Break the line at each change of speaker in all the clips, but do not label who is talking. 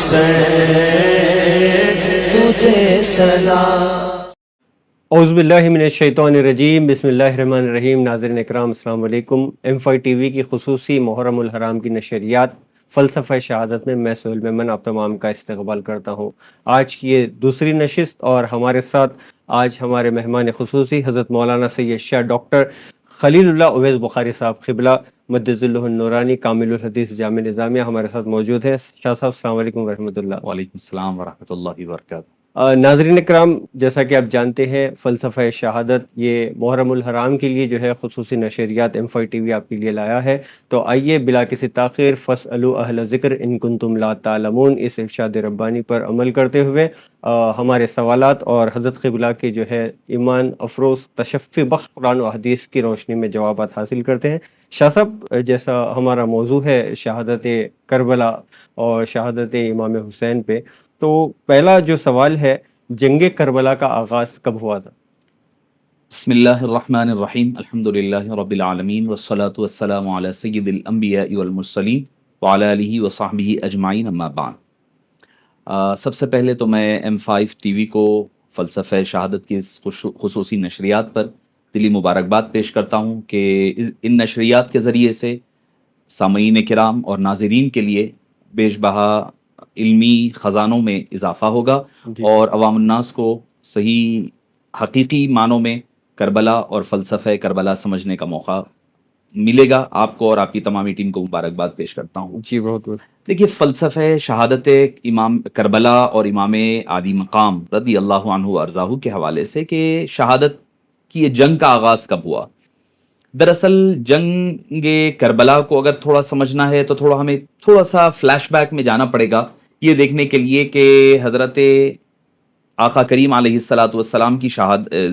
حسین تجھے سلام۔
اعوذ باللہ من الشیطان الرجیم، بسم اللہ الرحمن الرحیم۔ ناظرین اکرام السلام علیکم۔ M5 ٹی وی کی خصوصی محرم الحرام کی نشریات فلسفہ شہادت میں سہیل میمن آپ تمام کا استقبال کرتا ہوں۔ آج کی یہ دوسری نشست اور ہمارے ساتھ آج ہمارے مہمان خصوصی حضرت مولانا سید شاہ ڈاکٹر خلیل اللہ اویس بخاری صاحب قبلہ مدظ اللہ النورانی کامل الحدیث جامع نظامیہ ہمارے ساتھ موجود ہیں۔ شاہ صاحب السلام علیکم ورحمۃ اللہ۔
وعلیکم السلام ورحمۃ اللہ وبرکاتہ۔
ناظرین اکرام، جیسا کہ آپ جانتے ہیں فلسفہ شہادت یہ محرم الحرام کے لیے جو ہے خصوصی نشریات M5 ٹی وی آپ کے لیے لایا ہے، تو آئیے بلا کسی تاخیر فاسألوا اہل ذکر ان کنتم لا تعلمون اس ارشاد ربانی پر عمل کرتے ہوئے ہمارے سوالات اور حضرت قبلہ کے جو ہے ایمان افروز تشفی بخش قرآن و حدیث کی روشنی میں جوابات حاصل کرتے ہیں۔ شاہ صاحب، جیسا ہمارا موضوع ہے شہادت کربلا اور شہادت امام حسین پہ، تو پہلا جو سوال ہے جنگ کربلا کا آغاز کب ہوا تھا؟
بسم اللہ الرحمن الرحیم، الحمدللہ رب العالمین والصلاة والسلام علی سید الانبیاء والمرسلین وعلی آلہ وصحبہ اجمعین، اما بعد۔ سب سے پہلے تو میں M5 ٹی وی کو فلسفہ شہادت کی اس خصوصی نشریات پر دلی مبارکباد پیش کرتا ہوں کہ ان نشریات کے ذریعے سے سامعین کرام اور ناظرین کے لیے بیش بہا علمی خزانوں میں اضافہ ہوگا اور عوام الناس کو صحیح حقیقی معنوں میں کربلا اور فلسفہ کربلا سمجھنے کا موقع ملے گا۔ آپ کو اور آپ کی تمامی ٹیم کو مبارکباد پیش کرتا ہوں۔
جی بہت بہت۔
دیکھیے، فلسفہ شہادت امام کربلا اور امام عالی مقام رضی اللہ عنہ وارضاہ کے حوالے سے کہ شہادت کی یہ جنگ کا آغاز کب ہوا، دراصل جنگ کربلا کو اگر تھوڑا سمجھنا ہے تو ہمیں تھوڑا سا فلیش بیک میں جانا پڑے گا، یہ دیکھنے کے لیے کہ حضرت آقا کریم علیہ السلام کی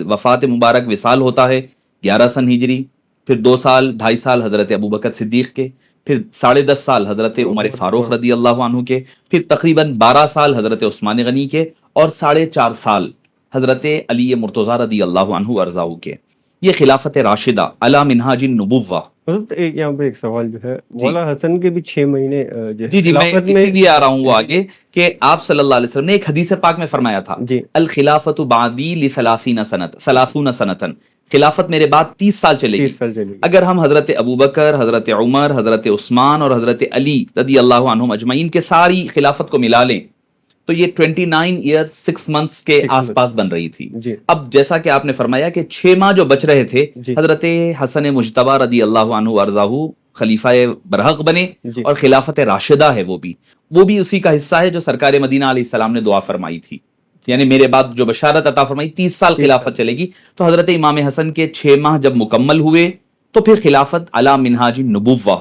وفات مبارک وصال ہوتا ہے 11 سن ہجری، پھر 2 سال 2.5 سال حضرت ابوبکر صدیق کے، پھر 10.5 سال حضرت عمر فاروق رضی اللہ عنہ کے، پھر تقریباً 12 سال حضرت عثمان غنی کے، اور 4.5 سال حضرت علی مرتضیٰ رضی اللہ عنہ وارضاہ کے۔ یہ خلافت راشدہ علی منہاج النبوہ۔
یہاں پہ ایک سوال جو ہے، مولا حسن کے بھی 6 مہینے جو ہے
جی میں اسی لیے آ رہا ہوں وہ آگے کہ آپ صلی اللہ علیہ وسلم نے ایک حدیث پاک میں فرمایا تھا الخلافت بعدی ل30 سنۃ، خلافت میرے بعد 30 سال چلے گی۔ اگر ہم حضرت ابوبکر، حضرت عمر، حضرت عثمان اور حضرت علی رضی اللہ عنہم اجمعین کے ساری خلافت کو ملا لیں تو یہ 29 ایئر 6 منتھس کے آس پاس بن رہی تھی۔ اب جیسا کہ آپ نے فرمایا کہ 6 ماہ جو بچ رہے تھے، حضرت حسن مجتبی رضی اللہ عنہ وارضاہ خلیفہ برحق بنے اور خلافت راشدہ ہے، وہ بھی اسی کا حصہ ہے جو سرکار مدینہ علیہ السلام نے دعا فرمائی تھی، یعنی میرے بعد جو بشارت عطا فرمائی 30 سال خلافت چلے گی۔ تو حضرت امام حسن کے 6 ماہ جب مکمل ہوئے تو پھر خلافت علی منہاج النبوہ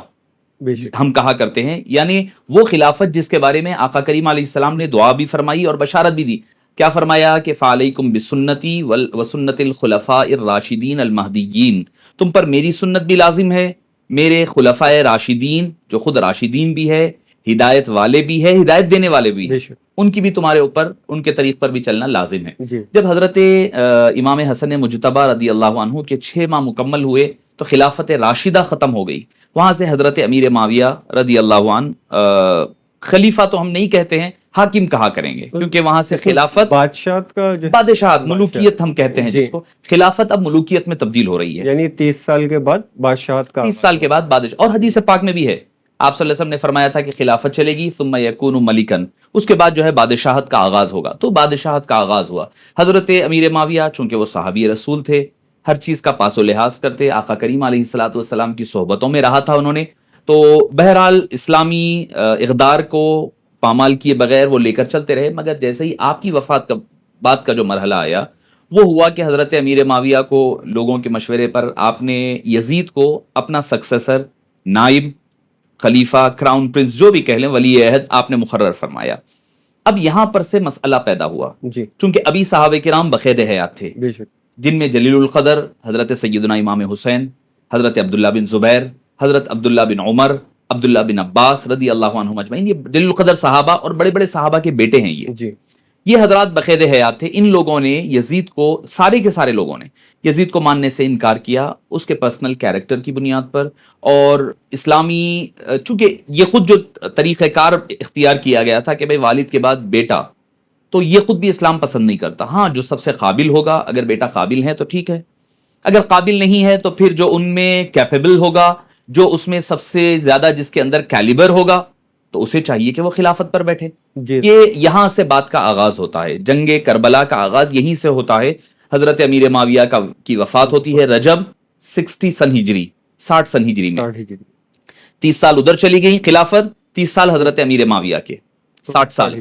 ہم کہا کرتے ہیں، یعنی وہ خلافت جس کے بارے میں آقا کریم علیہ السلام نے دعا بھی فرمائی اور بشارت بھی دی۔ کیا فرمایا کہ فعلیکم بسنتی وسنت الخلفاء الراشدین المہدیین، تم پر میری سنت بھی لازم ہے، میرے خلفاء راشدین جو خود راشدین بھی ہے، ہدایت والے بھی ہے، ہدایت دینے والے بھی ہیں، ان کی بھی تمہارے اوپر ان کے طریق پر بھی چلنا لازم ہے۔ جب حضرت امام حسن مجتبی رضی اللہ عنہ کے 6 ماہ مکمل ہوئے تو خلافت راشدہ ختم ہو گئی۔ وہاں سے حضرت امیر معاویہ رضی اللہ عنہ، خلیفہ تو ہم نہیں کہتے ہیں، حاکم کہا کریں گے، کیونکہ وہاں سے خلافت بادشاہت ملوکیت ہم کہتے ہیں جس کو، خلافت اب ملوکیت میں تبدیل ہو رہی ہے،
یعنی 30 سال کے بعد بادشاہت کا
30 سال کے بعد بادشاہ۔ اور حدیث پاک میں بھی ہے، آپ صلی اللہ علیہ وسلم نے فرمایا تھا کہ خلافت چلے گی ثم یکون ملکن، اس کے بعد جو ہے بادشاہت کا آغاز ہوگا، تو بادشاہت کا آغاز ہوا۔ حضرت امیر معاویہ چونکہ وہ صحابی رسول تھے، ہر چیز کا پاس و لحاظ کرتے، آقا کریم علیہ السلام کی صحبتوں میں رہا تھا انہوں نے، تو بہرحال اسلامی اقدار کو پامال کیے بغیر وہ لے کر چلتے رہے۔ مگر جیسے ہی آپ کی وفات کا بعد کا جو مرحلہ آیا وہ ہوا کہ حضرت امیر معاویہ کو لوگوں کے مشورے پر آپ نے یزید کو اپنا سکسیسر، نائب، خلیفہ، کراؤن پرنس جو بھی کہہ لیں، ولی عہد آپ نے مقرر فرمایا۔ اب یہاں پر سے مسئلہ پیدا ہوا، چونکہ ابھی صحابہ کرام بقید حیات تھے، جن میں جلیل القدر حضرت سیدنا امام حسین، حضرت عبداللہ بن زبیر، حضرت عبداللہ بن عمر، عبداللہ بن عباس رضی اللہ عنہم اجمعین، یہ جلیل القدر صحابہ اور بڑے بڑے صحابہ کے بیٹے ہیں۔ یہ یہ حضرات بقید حیات تھے. ان لوگوں نے یزید کو، سارے کے سارے لوگوں نے یزید کو ماننے سے انکار کیا اس کے پرسنل کیریکٹر کی بنیاد پر. اور اسلامی چونکہ یہ خود جو طریقہ کار اختیار کیا گیا تھا کہ بھئی والد کے بعد بیٹا، تو یہ خود بھی اسلام پسند نہیں کرتا. ہاں جو سب سے قابل ہوگا، اگر بیٹا قابل ہے تو ٹھیک ہے، اگر قابل نہیں ہے تو پھر جو ان میں کیپیبل ہوگا، جو اس میں سب سے زیادہ جس کے اندر کیلیبر ہوگا، تو اسے چاہیے کہ وہ خلافت پر بیٹھے. یہ یہاں سے بات کا آغاز ہوتا ہے. جنگ کربلا کا آغاز یہیں سے ہوتا ہے. حضرت امیر معاویہ کی وفات ہوتی ہے رجب 60 سن ہجری، 60 سن ہجری میں. 30 سال ادھر چلی گئی خلافت، 30 سال حضرت امیر معاویہ کے، 60 سال،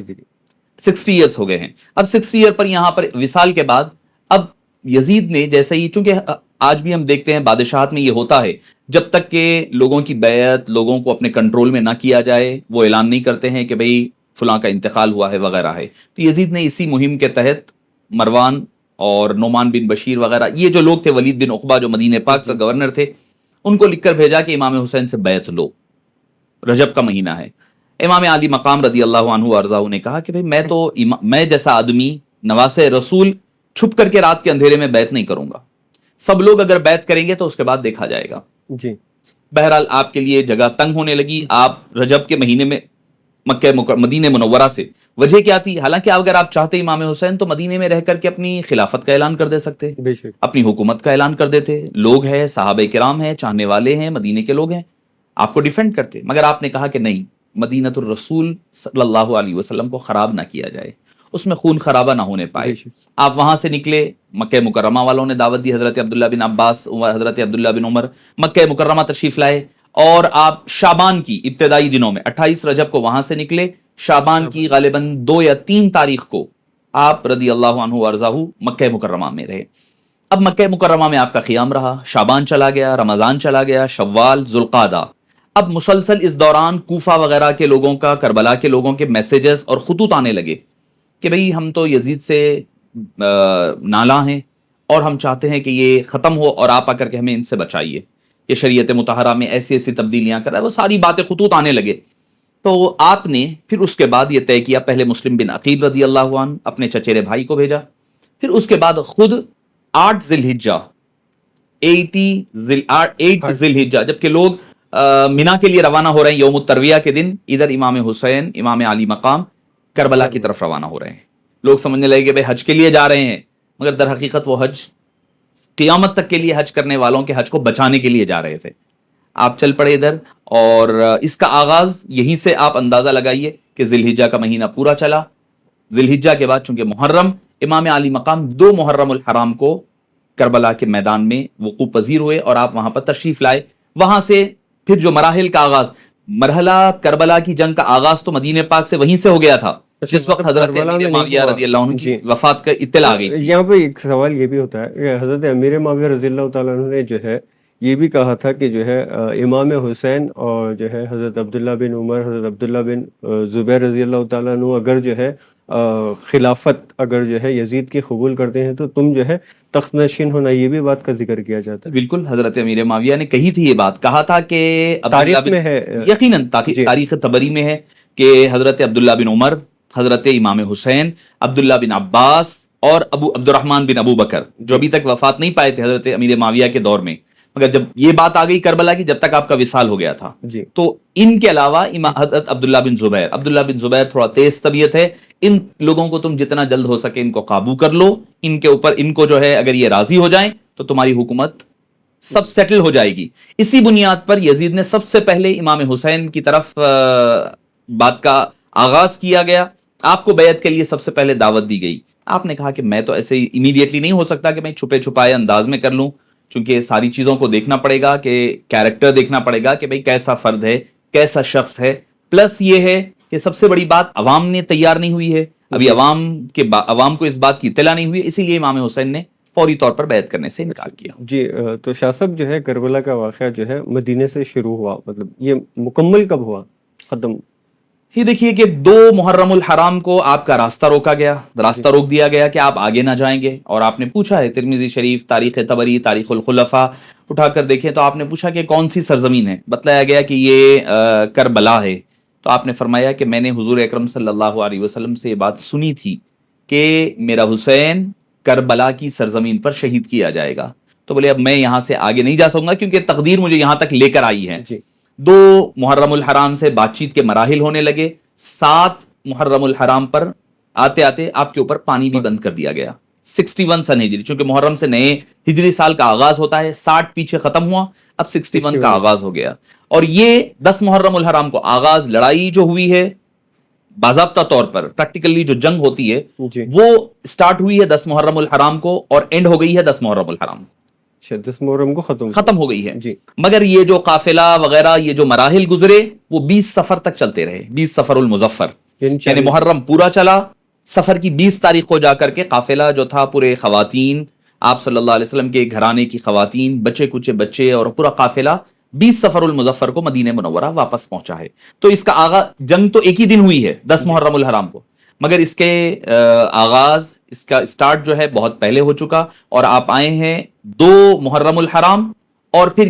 60 ایئرس ہو گئے ہیں. اب 60 ایئر پر یہاں پر وصال کے بعد اب یزید نے جیسے ہی، چونکہ آج بھی ہم دیکھتے ہیں بادشاہت میں یہ ہوتا ہے، جب تک کہ لوگوں کی بیعت، لوگوں کو اپنے کنٹرول میں نہ کیا جائے، وہ اعلان نہیں کرتے ہیں کہ بھئی فلاں کا انتقال ہوا ہے وغیرہ ہے. تو یزید نے اسی مہم کے تحت مروان اور نعمان بن بشیر وغیرہ، یہ جو لوگ تھے، ولید بن عقبہ جو مدینہ پاک کا گورنر تھے، ان کو لکھ کر بھیجا کہ امام حسین سے بیعت لو، رجب کا مہینہ ہے. امام علی مقام رضی اللہ عنہ وارضاہ نے کہا کہ بھئی میں جیسا آدمی نواسے رسول چھپ کر کے رات کے اندھیرے میں بیعت نہیں کروں گا. سب لوگ اگر بیعت کریں گے تو اس کے بعد دیکھا جائے گا.
جی
بہرحال آپ کے لیے جگہ تنگ ہونے لگی. آپ رجب کے مہینے میں مدینہ منورہ سے، وجہ کیا تھی؟ حالانکہ اگر آپ چاہتے امام حسین تو مدینے میں رہ کر کے اپنی خلافت کا اعلان کر دے سکتے، اپنی حکومت کا اعلان کر دیتے. لوگ ہیں، صحابہ کرام ہیں، چاہنے والے ہیں، مدینے کے لوگ ہیں، آپ کو ڈیفینڈ کرتے. مگر آپ نے کہا کہ نہیں، مدینہ الرسول صلی اللہ علیہ وسلم کو خراب نہ کیا جائے، اس میں خون خرابہ نہ ہونے پائے. آپ وہاں سے نکلے. مکہ مکرمہ والوں نے دعوت دی. حضرت عبداللہ بن عباس، حضرت عبداللہ بن عمر مکہ مکرمہ تشریف لائے، اور آپ شعبان کی ابتدائی دنوں میں 28 رجب کو وہاں سے نکلے. شعبان کی غالباً 2 یا 3 تاریخ کو آپ رضی اللہ عنہ وارضاہ مکہ مکرمہ میں رہے. اب مکہ مکرمہ میں آپ کا قیام رہا. شعبان چلا گیا، رمضان چلا گیا، شوال، ذوالقعدہ. اب مسلسل اس دوران کوفہ وغیرہ کے لوگوں کا، کربلا کے لوگوں کے میسیجز اور خطوط آنے لگے کہ بھئی ہم تو یزید سے نالاں ہیں اور ہم چاہتے ہیں کہ یہ ختم ہو، اور آپ آ کر کے ہمیں ان سے بچائیے، یہ شریعت مطہرہ میں ایسی ایسی تبدیلیاں کر رہا ہے. وہ ساری باتیں خطوط آنے لگے. تو آپ نے پھر اس کے بعد یہ طے کیا، پہلے مسلم بن عقیل رضی اللہ عنہ اپنے چچیرے بھائی کو بھیجا، پھر اس کے بعد خود 8 ذی الحجہ، 8 ذی الحجہ، جبکہ لوگ مینا کے لیے روانہ ہو رہے ہیں یوم الترویہ کے دن، ادھر امام حسین، امام علی مقام کربلا کی طرف روانہ ہو رہے ہیں. لوگ سمجھنے لگے کہ بھئی حج کے لیے جا رہے ہیں، مگر در حقیقت وہ حج قیامت تک کے لیے حج کرنے والوں کے حج کو بچانے کے لیے جا رہے تھے. آپ چل پڑے ادھر، اور اس کا آغاز یہیں سے آپ اندازہ لگائیے کہ ذی الحجہ کا مہینہ پورا چلا. ذی الحجہ کے بعد چونکہ محرم، امام علی مقام 2 محرم الحرام کو کربلا کے میدان میں وقوع پذیر ہوئے، اور آپ وہاں پر تشریف لائے. وہاں سے پھر جو مراحل کا آغاز، مرحلہ کربلا کی جنگ کا آغاز تو مدینہ پاک سے وہیں سے ہو گیا تھا، جس وقت حضرت امیر معاویہ رضی اللہ عنہ کی وفات کا اطلاع آ گئی.
یہاں پہ ایک سوال یہ بھی ہوتا ہے کہ حضرت امیر معاویہ رضی اللہ تعالیٰ عنہ نے جو ہے یہ بھی کہا تھا کہ جو ہے امام حسین اور جو ہے حضرت عبداللہ بن عمر، حضرت عبداللہ بن زبیر رضی اللہ تعالیٰ عنہ اگر جو ہے خلافت اگر جو ہے یزید کی قبول کرتے ہیں تو تم جو ہے تخت نشین ہونا، یہ بھی بات کا ذکر کیا جاتا ہے.
بالکل، حضرت امیر معاویہ نے کہی تھی یہ بات، کہا تھا کہ
تاریخ میں ہے،
یقیناً تاریخ طبری میں ہے کہ حضرت عبداللہ بن عمر، حضرت امام حسین، عبداللہ بن عباس اور عبد الرحمن بن ابو بکر، جو ابھی تک وفات نہیں پائے تھے حضرت امیر معاویہ کے دور میں، مگر جب یہ بات آ گئی کربلا کی، جب تک آپ کا وصال ہو گیا تھا، تو ان کے علاوہ حضرت عبداللہ بن زبیر تھوڑا تیز طبیعت ہے. ان لوگوں کو تم جتنا جلد ہو سکے ان کو قابو کر لو، ان کے اوپر ان کو جو ہے اگر یہ راضی ہو جائیں تو تمہاری حکومت سب سیٹل ہو جائے گی. اسی بنیاد پر یزید نے سب سے پہلے امام حسین کی طرف بات کا آغاز کیا گیا. آپ کو بیعت کے لیے سب سے پہلے دعوت دی گئی. آپ نے کہا کہ میں تو ایسے امیڈیٹلی نہیں ہو سکتا کہ میں چھپے چھپائے انداز میں کر لوں، چونکہ ساری چیزوں کو دیکھنا پڑے گا، کہ کیریکٹر دیکھنا پڑے گا کہ بھئی کیسا فرد ہے، کیسا شخص ہے. پلس یہ ہے کہ سب سے بڑی بات، عوام نے تیار نہیں ہوئی ہے ابھی، عوام کو اس بات کی اطلاع نہیں ہوئی، اسی لیے امام حسین نے فوری طور پر بیعت کرنے سے انکار کیا.
جی تو شاہ صاحب جو ہے کربلا کا واقعہ جو ہے مدینے سے شروع ہوا، مطلب یہ مکمل کب ہوا، ختم؟
یہ دیکھیے کہ 2 محرم الحرام کو آپ کا راستہ روکا گیا، راستہ روک دیا گیا کہ آپ آگے نہ جائیں گے. اور آپ نے پوچھا ہے ترمذی شریف، تاریخ طبری، تاریخ الخلفاء اٹھا کر دیکھیں تو آپ نے پوچھا کہ کون سی سرزمین ہے، بتلایا گیا کہ یہ کربلا ہے. تو آپ نے فرمایا کہ میں نے حضور اکرم صلی اللہ علیہ وسلم سے یہ بات سنی تھی کہ میرا حسین کربلا کی سرزمین پر شہید کیا جائے گا. تو بولے اب میں یہاں سے آگے نہیں جا سکوں گا کیونکہ تقدیر مجھے یہاں تک لے کر آئی ہے. 2 محرم الحرام سے بات چیت کے مراحل ہونے لگے. 7 محرم الحرام پر آتے آتے آپ کے اوپر پانی بھی بند کر دیا گیا. 61 سن ہجری، چونکہ محرم سے نئے ہجری سال کا آغاز ہوتا ہے. 60 پیچھے ختم ہوا، اب 61 کا آغاز ہو گیا. اور یہ 10 محرم الحرام کو آغاز لڑائی جو ہوئی ہے باضابطہ طور پر پریکٹیکلی جو جنگ ہوتی ہے وہ سٹارٹ ہوئی ہے 10 محرم الحرام کو اور اینڈ ہو گئی ہے 10 محرم الحرام.
10 محرم کو ختم
ہو گئی ہے. مگر یہ جو قافلہ وغیرہ یہ جو مراحل گزرے وہ 20 سفر تک چلتے رہے. 20 سفر المظفر یعنی محرم پورا چلا، سفر کی 20 تاریخ کو جا کر کے قافلہ جو تھا پورے خواتین، آپ صلی اللہ علیہ وسلم کے گھرانے کی خواتین، بچے کچے بچے اور پورا قافلہ 20 سفر المظفر کو مدینہ منورہ واپس پہنچا ہے. تو اس کا آغاز، جنگ تو ایک ہی دن ہوئی ہے 10 محرم الحرام کو، مگر اس کے آغاز، اس کا سٹارٹ جو ہے بہت پہلے ہو چکا. اور آپ آئے ہیں 2 محرم الحرام اور پھر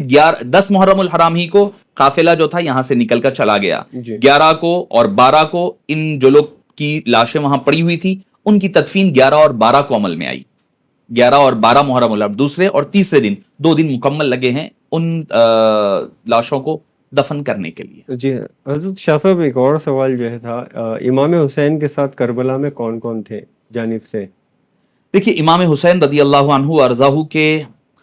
10 محرم الحرام ہی کو قافلہ جو تھا یہاں سے نکل کر چلا گیا. 11 کو اور 12 کو ان جو لوگ کی لاشیں وہاں پڑی ہوئی تھی ان کی تدفین 11 اور 12 کو عمل میں آئی. 11 اور 12 محرم الحرام دوسرے اور تیسرے دن 2 دن مکمل لگے ہیں ان لاشوں کو دفن کرنے کے لیے.
جی حضرت شاہ صاحب، ایک اور سوال جو ہے تھا، امام حسین کے ساتھ کربلا میں کون کون تھے جانب سے؟
دیکھیے، امام حسین رضی اللہ عنہ وارضاہ کے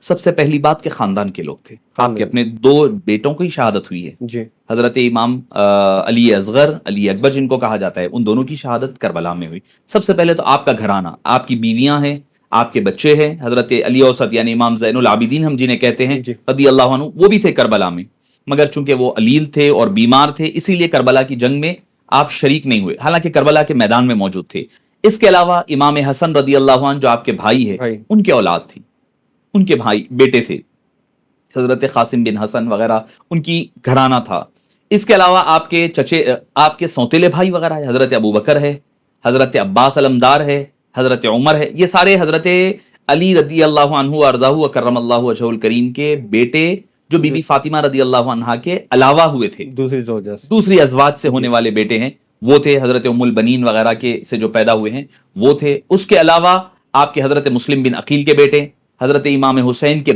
سب سے پہلی بات کے خاندان کے لوگ تھے. آپ کے اپنے 2 بیٹوں کی شہادت ہوئی ہے.
جی.
حضرت امام علی اصغر، علی اکبر جن کو کہا جاتا ہے، ان دونوں کی شہادت کربلا میں ہوئی. سب سے پہلے تو آپ کا گھرانہ، آپ کی بیویاں ہیں، آپ کے بچے ہیں. حضرت علی اوسط یعنی امام زین العابدین ہم جنہیں کہتے ہیں رضی اللہ عنہ، وہ بھی تھے کربلا میں، مگر چونکہ وہ علیل تھے اور بیمار تھے اسی لیے کربلا کی جنگ میں آپ شریک نہیں ہوئے، حالانکہ کربلا کے میدان میں موجود تھے. اس کے علاوہ امام حسن رضی اللہ عنہ جو آپ کے بھائی ہیں، ان کے اولاد تھی، ان کے بھائی بیٹے تھے، حضرت قاسم بن حسن وغیرہ ان کی گھرانہ تھا. اس کے علاوہ آپ کے چچے، آپ کے سوتیلے بھائی وغیرہ ہے، حضرت ابو بکر ہے، حضرت عباس علمدار ہے، حضرت عمر ہے. یہ سارے حضرت علی رضی اللہ عنہ وارضاہ وکرم اللہ وجہہ الکریم کے بیٹے جو بی بی فاطمہ رضی اللہ عنہا کے علاوہ ہوئے تھے، دوسری ازواج سے ہونے والے بیٹے ہیں وہ تھے. حضرت ام البنین وغیرہ کے سے جو پیدا ہوئے ہیں وہ تھے. اس کے علاوہ آپ کے حضرت مسلم بن عقیل کے بیٹے، حضرت امام حسین کے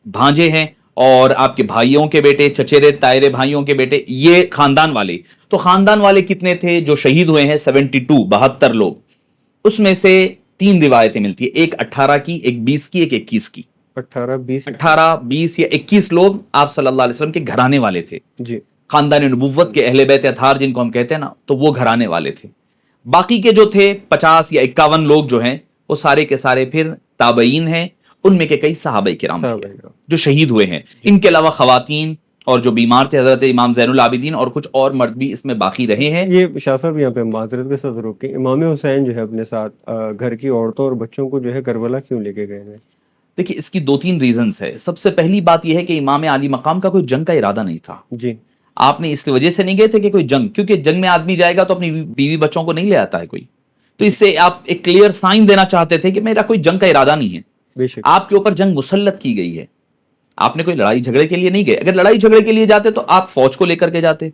بھانجے ہیں، اور آپ کے بھائیوں کے بیٹے، چچیرے تائرے بھائیوں کے بیٹے، یہ خاندان والے. تو خاندان والے کتنے تھے جو شہید ہوئے ہیں؟ 72 لوگ. اس میں سے 3 روایتیں ملتی ہیں، ایک 18 کی، ایک 20 کی، ایک 21 کی. 18 20 یا 21 لوگ آپ صلی اللہ علیہ وسلم کے گھرانے والے تھے. جی. خاندان نبوت کے اہل بیت اطہار جن کو ہم کہتے ہیں نا، تو وہ گھرانے والے تھے. باقی کے جو تھے 50 یا 51 لوگ جو ہیں وہ سارے کے سارے پھر تابعین ہیں، ان میں کے کئی صحابہ کرام جو شہید ہوئے ہیں. ان کے علاوہ خواتین اور جو بیمار تھے حضرت امام زین العابدین اور کچھ اور مرد بھی اس میں باقی رہے ہیں.
یہ شاہ صاحب یہاں پہ معذرت کے ساتھ روکیں، امام حسین جو ہے اپنے ساتھ گھر کی عورتوں اور بچوں کو جو ہے کربلا کیوں لے کے گئے ہیں؟
دیکھیے، اس کی 2-3 ریزنز ہے. سب سے پہلی بات یہ ہے کہ امام عالی مقام کا کوئی جنگ کا ارادہ نہیں تھا.
جی.
آپ نے اس وجہ سے نہیں گئے تھے کہ کوئی جنگ، کیونکہ جنگ میں آدمی جائے گا تو اپنی بیوی بچوں کو نہیں لے آتا ہے کوئی، تو اس سے آپ ایک کلیئر سائن دینا چاہتے تھے کہ میرا کوئی جنگ کا ارادہ نہیں ہے. آپ کے اوپر جنگ مسلط کی گئی ہے، آپ نے کوئی لڑائی جھگڑے کے لیے نہیں گئے. اگر لڑائی جھگڑے کے لیے جاتے تو آپ فوج کو لے کر کے جاتے.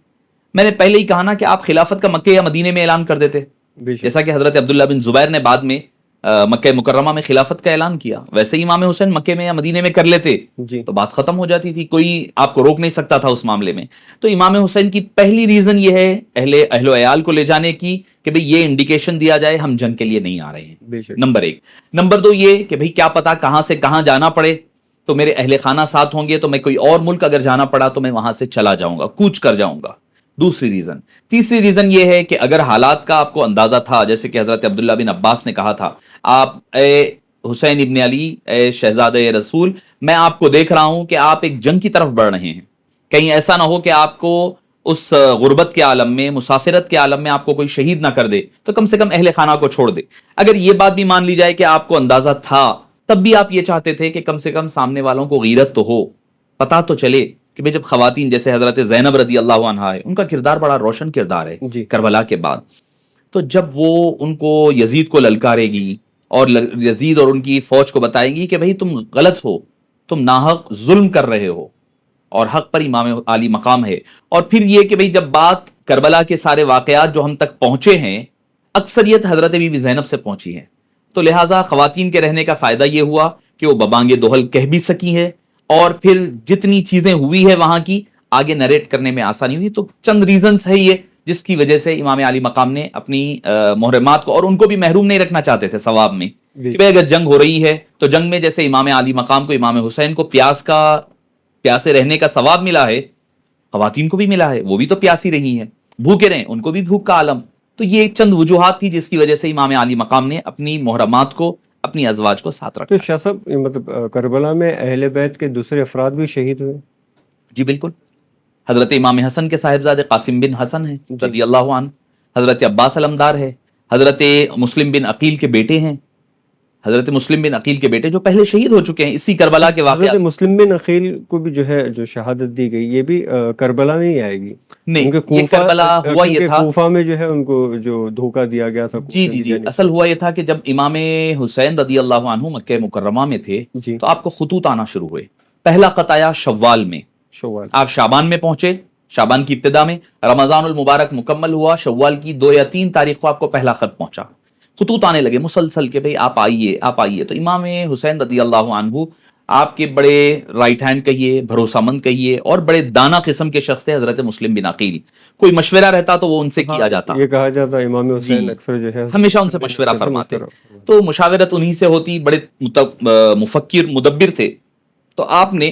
میں نے پہلے ہی کہا نا کہ آپ خلافت کا مکے یا مدینے میں اعلان کر دیتے، جیسا کہ حضرت عبداللہ بن زبیر نے بعد میں مکہ مکرمہ میں خلافت کا اعلان کیا، ویسے ہی امام حسین مکے میں یا مدینے میں کر لیتے تو بات ختم ہو جاتی تھی، کوئی آپ کو روک نہیں سکتا تھا اس معاملے میں. تو امام حسین کی پہلی ریزن یہ ہے اہل و عیال کو لے جانے کی کہ بھئی یہ انڈیکیشن دیا جائے ہم جنگ کے لیے نہیں آ رہے ہیں، نمبر 1. نمبر 2 یہ کہ بھئی کیا پتا کہاں سے کہاں جانا پڑے، تو میرے اہل خانہ ساتھ ہوں گے تو میں کوئی اور ملک اگر جانا پڑا تو میں وہاں سے چلا جاؤں گا، کوچ کر جاؤں گا. دوسری ریزن. تیسری ریزن یہ ہے کہ اگر حالات کا آپ کو اندازہ تھا، جیسے کہ حضرت عبداللہ بن عباس نے کہا تھا، آپ اے حسین ابن علی، اے شہزادہ رسول، میں آپ کو دیکھ رہا ہوں کہ آپ ایک جنگ کی طرف بڑھ رہے ہیں، کہیں ایسا نہ ہو کہ آپ کو اس غربت کے عالم میں، مسافرت کے عالم میں آپ کو کوئی شہید نہ کر دے، تو کم سے کم اہل خانہ کو چھوڑ دے. اگر یہ بات بھی مان لی جائے کہ آپ کو اندازہ تھا، تب بھی آپ یہ چاہتے تھے کہ کم سے کم سامنے والوں کو غیرت تو ہو، پتہ تو چلے کہ جب خواتین جیسے حضرت زینب رضی اللہ عنہا ہے، ان کا کردار بڑا روشن کردار ہے کربلا کے بعد، تو جب وہ ان کو یزید کو للکارے گی اور یزید اور ان کی فوج کو بتائے گی کہ بھئی تم غلط ہو، تم ناحق ظلم کر رہے ہو اور حق پر امام عالی مقام ہے. اور پھر یہ کہ بھئی جب بات کربلا کے سارے واقعات جو ہم تک پہنچے ہیں، اکثریت حضرت بی بی زینب سے پہنچی ہے، تو لہٰذا خواتین کے رہنے کا فائدہ یہ ہوا کہ وہ ببانگ دوحل کہہ بھی سکی ہے، اور پھر جتنی چیزیں ہوئی ہے وہاں کی آگے نریٹ کرنے میں آسانی ہوئی. تو چند ریزنز ہے یہ جس کی وجہ سے امام علی مقام نے اپنی محرمات کو، اور ان کو بھی محروم نہیں رکھنا چاہتے تھے ثواب میں، کہ بھئی اگر جنگ ہو رہی ہے تو جنگ میں جیسے امام علی مقام کو، امام حسین کو پیاسے رہنے کا ثواب ملا ہے، خواتین کو بھی ملا ہے، وہ بھی تو پیاسی رہی ہیں، بھوکے رہیں ان کو بھی بھوک کا عالم. تو یہ چند وجوہات تھی جس کی وجہ سے امام علی مقام نے اپنی محرمات کو، اپنی ازواج کو ساتھ رکھا.
تو شاہ صاحب مطلب کربلا میں اہل بیت کے دوسرے افراد بھی شہید ہوئے؟
جی بالکل. حضرت امام حسن کے صاحبزادے قاسم بن حسن ہیں رضی اللہ عنہ، حضرت عباس علمدار ہے، حضرت مسلم بن عقیل کے بیٹے ہیں، حضرت مسلم بن عقیل کے بیٹے جو پہلے شہید ہو چکے ہیں اسی کربلا کے واقعات.
حضرت مسلم بن عقیل کو بھی جو ہے جو شہادت دی گئی یہ بھی کربلا میں ہی آئے گی؟
نہیں، یہ کربلا ہوا یہ تھا،
کوفہ میں جو ہے ان کو جو دھوکہ دیا گیا تھا.
جی اصل ہوا یہ تھا کہ جب امام حسین رضی اللہ عنہ مکہ مکرمہ میں تھے تو آپ کو خطوط آنا شروع ہوئے. پہلا خط آیا شوال میں، آپ شعبان میں پہنچے، شعبان کی ابتدا میں، رمضان المبارک مکمل ہوا، شوال کی 2 یا 3 تاریخ کو آپ کو پہلا خط پہنچا. خطوط آنے لگے مسلسل کہ بھئی آپ آئیے. تو امام حسین رضی اللہ عنہ آپ کے بڑے رائٹ ہینڈ کہیے، بھروسہ مند کہیے، اور بڑے دانا قسم کے شخص تھے حضرت مسلم بن عقیل. کوئی مشورہ رہتا تو وہ ان سے کیا جاتا.
یہ کہا جاتا امام حسین اکثر جو ہے
ہمیشہ ان سے مشورہ فرماتے، تو مشاورت انہی سے ہوتی. بڑے مفکر مدبر تھے. تو آپ نے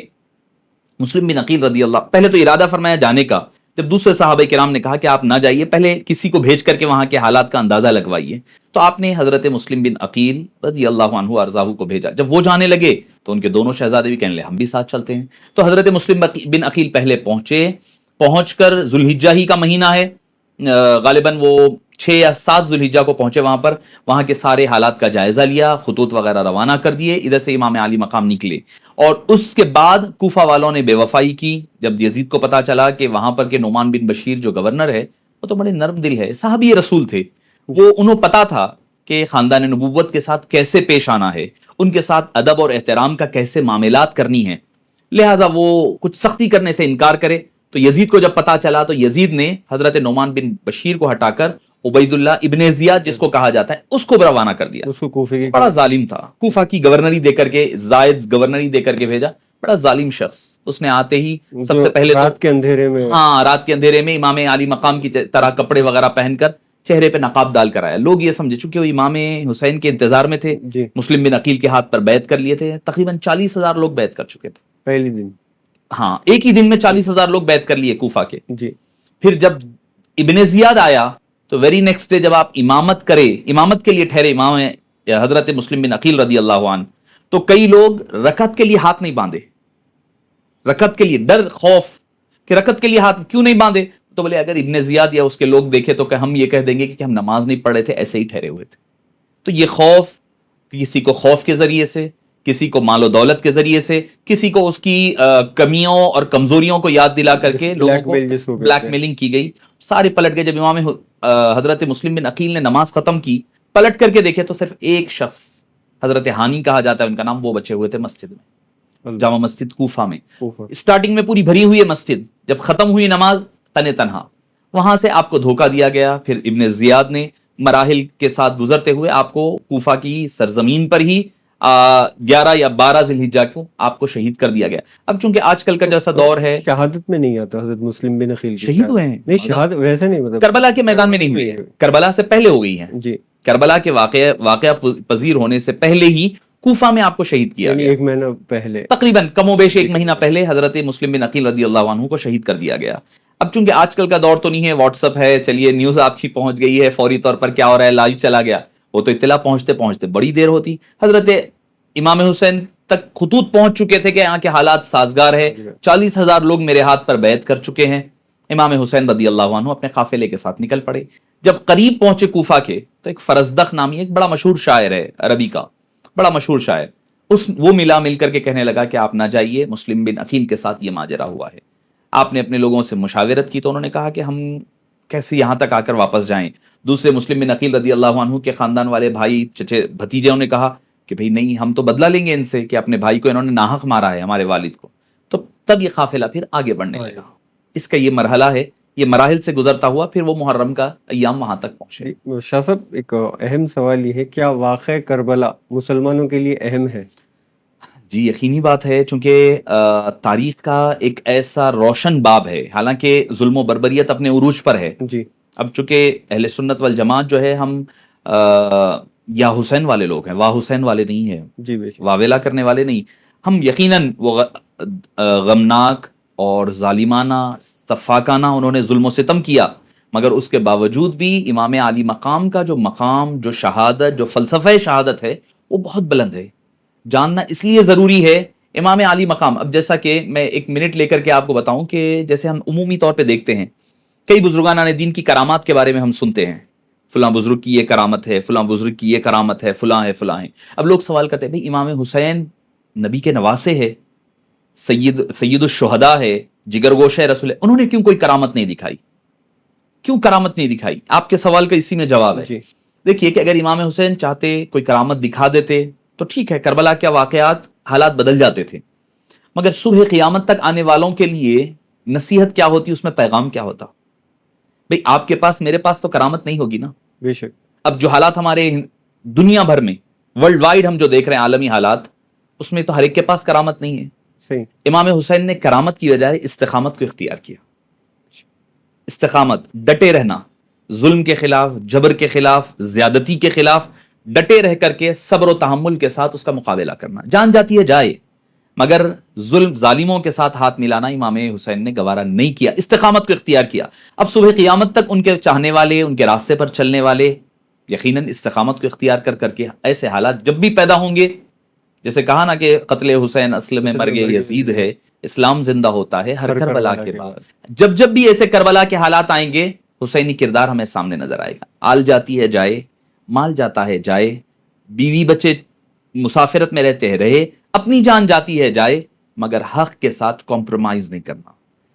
مسلم بن عقیل رضی اللہ، پہلے تو ارادہ فرمایا جانے کا، جب دوسرے صحابہ کرام نے کہا کہ آپ نہ جائیے، پہلے کسی کو بھیج کر کے وہاں کے حالات کا اندازہ لگوائیے، تو آپ نے حضرت مسلم بن عقیل رضی اللہ عنہ ارضاہ کو بھیجا. جب وہ جانے لگے تو ان کے دونوں شہزادے بھی کہنے لگے ہم بھی ساتھ چلتے ہیں. تو حضرت مسلم بن عقیل پہلے پہنچ کر ذوالحجہ ہی کا مہینہ ہے، غالباً وہ 6 یا 7 ذوالحجہ کو پہنچے وہاں کے سارے حالات کا جائزہ لیا، خطوط وغیرہ روانہ کر دیے. ادھر سے امام علی مقام نکلے، اور اس کے بعد کوفہ والوں نے بے وفائی کی. جب یزید کو پتا چلا کہ وہاں پر کے نعمان بن بشیر جو گورنر ہے وہ تو بڑے نرم دل ہے، صحابی رسول تھے، وہ انہوں پتا تھا کہ خاندان نبوت کے ساتھ کیسے پیش آنا ہے، ان کے ساتھ ادب اور احترام کا کیسے معاملات کرنی ہے، لہٰذا وہ کچھ سختی کرنے سے انکار کرے. تو یزید کو جب پتا چلا تو یزید نے حضرت نعمان بن بشیر کو ہٹا کر عبید اللہ ابن زیاد جس کو کہا جاتا ہے اس کو روانہ کر دیا.
اس کو کوفے کی
بڑا ظالم تھا، کوفہ کی گورنری دے کر کے، زائد گورنری دے کر کے بھیجا. بڑا ظالم شخص. اس نے آتے ہی سب سے پہلے
رات کے اندھیرے میں
امام علی مقام کی طرح کپڑے وغیرہ پہن کر چہرے پہ نقاب ڈال کر آیا. لوگ یہ سمجھے چونکہ وہ امام حسین کے انتظار میں تھے، مسلم بن عقیل کے ہاتھ پر بیعت کر لیے تھے. تقریباً 40,000 لوگ بیعت کر چکے تھے
پہلی دن.
ہاں، ایک ہی دن میں 40,000 لوگ بیعت کر لیے کوفہ کے. پھر جب ابن زیاد آیا تو ویری نیکسٹ ڈے جب آپ امامت کے لیے ٹھہرے امام حضرت مسلم بن عقیل رضی اللہ عنہ، تو کئی لوگ رکعت کے لیے ہاتھ نہیں باندھے. رکعت کے لیے ڈر، خوف کہ رکعت کے لیے ہاتھ کیوں نہیں باندھے، تو بولے اگر ابن زیاد یا اس کے لوگ دیکھے تو کہ ہم یہ کہہ دیں گے کہ ہم نماز نہیں پڑھ رہے تھے، ایسے ہی ٹھہرے ہوئے تھے. تو یہ خوف، کسی کو خوف کے ذریعے سے، کسی کو مال و دولت کے ذریعے سے، کسی کو اس کی کمیوں اور کمزوریوں کو یاد دلا کر کے لوگوں کو بلیک میلنگ کی گئی. سارے پلٹ گئے. جب امام حضرت مسلم بن عقیل نے نماز ختم کی، پلٹ کر کے دیکھے تو صرف ایک شخص، حضرت ہانی کہا جاتا ہے ان کا نام، وہ بچے ہوئے تھے مسجد میں، جامع مسجد کوفہ میں. اسٹارٹنگ میں پوری بھری ہوئی ہے مسجد، جب ختم ہوئی نماز تنہا. وہاں سے آپ کو دھوکہ دیا گیا. پھر ابن زیاد نے مراحل کے ساتھ گزرتے ہوئے آپ کو کوفہ کی سرزمین پر ہی 11 یا 12 ذوالحجہ کو آپ کو شہید کر دیا گیا. اب چونکہ آج کل کا جیسا دور ہے،
شہادت میں نہیں آتا حضرت مسلم بن عقیل
شہید ہوئے ہیں.
نہیں، شہادت ویسے نہیں، مطلب
کربلا کے میدان میں نہیں ہوئی ہے، کربلا سے پہلے ہو گئی ہے.
جی،
کربلا کے واقعہ پذیر ہونے سے پہلے ہی کوفہ میں آپ کو شہید کیا گیا.
1 مہینہ پہلے،
تقریباً کم و بیش 1 مہینہ پہلے حضرت مسلم بن عقیل رضی اللہ عنہ کو شہید کر دیا گیا. اب چونکہ آج کل کا دور تو نہیں ہے، واٹس ایپ ہے، چلیے نیوز آپ کی پہنچ گئی ہے فوری طور پر، کیا ہو رہا ہے لائیو چلا گیا. وہ تو اطلاع پہنچتے بڑی دیر ہوتی. حضرت امام حسین تک خطوط پہنچ چکے تھے کہ یہاں کے حالات سازگار ہے، 40,000 لوگ میرے ہاتھ پر بیعت کر چکے ہیں. امام حسین رضی اللہ عنہ اپنے قافلے کے ساتھ نکل پڑے. جب قریب پہنچے کوفہ کے تو ایک فرزدق نامی ایک بڑا مشہور شاعر ہے عربی کا، بڑا مشہور شاعر، وہ مل کر کے کہنے لگا کہ آپ نہ جائیے، مسلم بن عقیل کے ساتھ یہ ماجرا ہوا ہے. آپ نے اپنے لوگوں سے مشاورت کی تو انہوں نے کہا کہ ہم کیسے یہاں تک آ کر واپس جائیں. دوسرے مسلم بن عقیل رضی اللہ عنہ کے خاندان والے بھائی، چچے بھتیجوں نے کہا کہ بھئی نہیں، ہم تو بدلہ لیں گے ان سے کہ اپنے بھائی کو انہوں نے ناحق مارا ہے، ہمارے والد کو. تو تب یہ قافلہ پھر آگے بڑھنے لگا. اس کا یہ مرحلہ ہے یہ مراحل سے گزرتا ہوا پھر وہ محرم کا ایام وہاں تک پہنچے.
شاہ صاحب ایک اہم سوال یہ ہے، کیا واقعہ کربلا مسلمانوں کے لیے اہم ہے؟
جی یقینی بات ہے، چونکہ تاریخ کا ایک ایسا روشن باب ہے، حالانکہ ظلم و بربریت اپنے عروج پر ہے.
جی
اب چونکہ اہل سنت والجماعت جو ہے ہم یا حسین والے لوگ ہیں، واہ حسین والے نہیں ہیں،
جی بے شک.
واویلا کرنے والے نہیں. ہم یقیناً وہ غمناک اور ظالمانہ سفاکانہ انہوں نے ظلم و ستم کیا، مگر اس کے باوجود بھی امام عالی مقام کا جو مقام، جو شہادت، جو فلسفہ شہادت ہے وہ بہت بلند ہے. جاننا اس لیے ضروری ہے امام عالی مقام. اب جیسا کہ میں ایک منٹ لے کر کے آپ کو بتاؤں کہ جیسے ہم عمومی طور پہ دیکھتے ہیں کئی بزرگان دین کی کرامات کے بارے میں ہم سنتے ہیں، فلاں بزرگ کی یہ کرامت ہے، فلاں بزرگ کی یہ کرامت ہے، فلاں ہے فلاں ہے. اب لوگ سوال کرتے ہیں بھئی امام حسین نبی کے نواسے ہے، سید الشہداء ہے، جگر گوشہ رسول ہے، انہوں نے کیوں کوئی کرامت نہیں دکھائی؟ کیوں کرامت نہیں دکھائی؟ آپ کے سوال کا اسی میں جواب ہے. دیکھیے کہ اگر امام حسین چاہتے کوئی کرامت دکھا دیتے تو ٹھیک ہے، کربلا کے واقعات حالات بدل جاتے تھے، مگر صبح قیامت تک آنے والوں کے لیے نصیحت کیا ہوتی، اس میں پیغام کیا ہوتا؟ بھئی آپ کے پاس میرے پاس تو کرامت نہیں ہوگی نا.
بے شک.
اب جو حالات ہمارے دنیا بھر میں ورلڈ وائڈ ہم جو دیکھ رہے ہیں عالمی حالات، اس میں تو ہر ایک کے پاس کرامت نہیں ہے.
صحیح.
امام حسین نے کرامت کی بجائے استقامت کو اختیار کیا. استقامت، ڈٹے رہنا، ظلم کے خلاف، جبر کے خلاف، زیادتی کے خلاف ڈٹے رہ کر کے صبر و تحمل کے ساتھ اس کا مقابلہ کرنا. جان جاتی ہے جائے، مگر ظلم ظالموں کے ساتھ ہاتھ ملانا امام حسین نے گوارا نہیں کیا، استقامت کو اختیار کیا. اب صبح قیامت تک ان کے چاہنے والے، ان کے راستے پر چلنے والے یقیناً استقامت کو اختیار کر کر کے ایسے حالات جب بھی پیدا ہوں گے، جیسے کہا نا کہ قتل حسین اصل میں مرگ یزید ہے، اسلام زندہ ہوتا ہے ہر کربلا کے بعد. جب بھی ایسے کربلا کے حالات آئیں گے، حسینی کردار ہمیں سامنے نظر آئے گا. آل جاتی ہے جائے، مال جاتا ہے جائے، بیوی بچے مسافرت میں رہتے ہیں رہے، اپنی جان جاتی ہے جائے، مگر حق کے ساتھ کمپرومائز نہیں کرنا،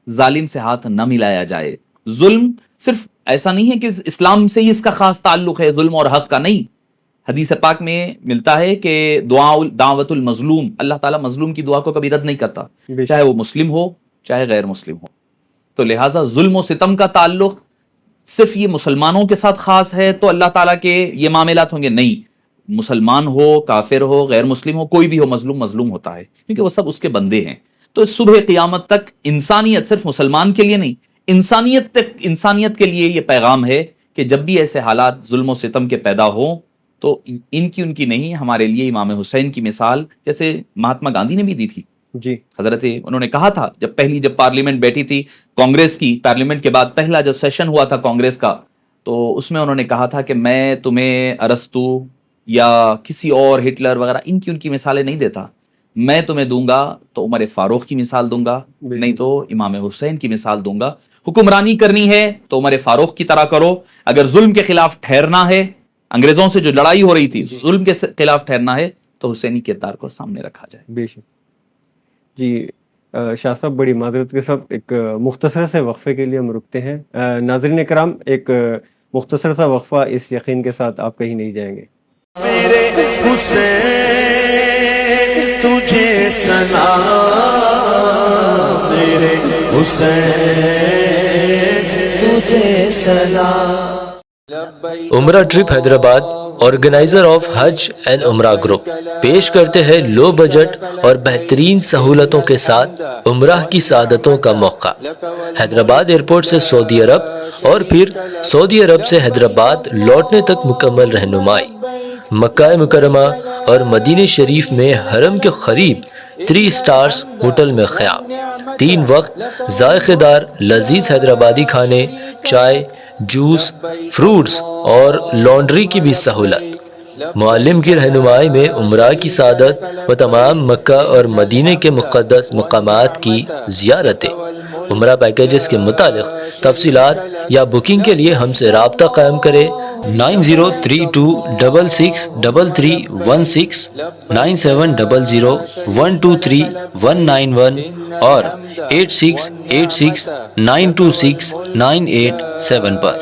ظالم سے ہاتھ نہ ملایا جائے. ظلم صرف ایسا نہیں ہے کہ اسلام سے ہی اس کا خاص تعلق ہے، ظلم اور حق کا نہیں. حدیث پاک میں ملتا ہے کہ دعوت المظلوم، اللہ تعالیٰ مظلوم کی دعا کو کبھی رد نہیں کرتا، چاہے وہ مسلم ہو چاہے غیر مسلم ہو. تو لہٰذا ظلم و ستم کا تعلق صرف یہ مسلمانوں کے ساتھ خاص ہے تو اللہ تعالیٰ کے یہ معاملات ہوں گے، نہیں. مسلمان ہو، کافر ہو، غیر مسلم ہو، کوئی بھی ہو، مظلوم مظلوم ہوتا ہے، کیونکہ وہ سب اس کے بندے ہیں. تو صبح قیامت تک انسانیت، صرف مسلمان کے لیے نہیں، انسانیت کے لیے یہ پیغام ہے کہ جب بھی ایسے حالات ظلم و ستم کے پیدا ہوں تو ان کی نہیں، ہمارے لیے امام حسین کی مثال جیسے مہاتما گاندھی نے بھی دی تھی.
جی
حضرت انہوں نے کہا تھا جب پارلیمنٹ بیٹھی تھی کانگریس کی، پارلیمنٹ کے بعد پہلا جو سیشن ہوا تھا کانگریس کا، تو اس میں انہوں نے کہا تھا کہ میں تمہیں ارسطو یا کسی اور ہٹلر وغیرہ ان کی مثالیں نہیں دیتا، میں تمہیں دوں گا تو عمر فاروق کی مثال دوں گا، نہیں تو امام حسین کی مثال دوں گا. حکمرانی کرنی ہے تو عمر فاروق کی طرح کرو، اگر ظلم کے خلاف ٹھہرنا ہے، انگریزوں سے جو لڑائی ہو رہی تھی ظلم کے خلاف ٹھہرنا ہے تو حسینی کردار کو سامنے رکھا جائے.
بے شک. جی شاہ صاحب بڑی معذرت کے ساتھ ایک مختصر سے وقفے کے لیے ہم رکتے ہیں. ناظرین کرام ایک مختصر سا وقفہ اس یقین کے ساتھ آپ کہیں نہیں جائیں گے.
میرے حسین تجھے سلام، میرے حسین تجھے سلام.
عمرہ ٹرپ حیدرآباد آرگنائزر آف حج اینڈ عمرہ گروپ پیش کرتے ہیں لو بجٹ اور بہترین سہولتوں کے ساتھ عمرہ کی سعادتوں کا موقع. حیدرآباد ایئرپورٹ سے سعودی عرب اور پھر سعودی عرب سے حیدرآباد لوٹنے تک مکمل رہنمائی. مکہ مکرمہ اور مدینہ شریف میں حرم کے قریب 3 سٹارز ہوٹل میں قیام. 3 وقت ذائقہ دار لذیذ حیدرآبادی کھانے، چائے، جوس، فروٹس اور لانڈری کی بھی سہولت. معلم کی رہنمائی میں عمرہ کی سعادت و تمام مکہ اور مدینہ کے مقدس مقامات کی زیارتیں. عمرہ پیکیجز کے متعلق تفصیلات یا بکنگ کے لیے ہم سے رابطہ قائم کریں 9032263316 9700123191 اور 8686926987 پر.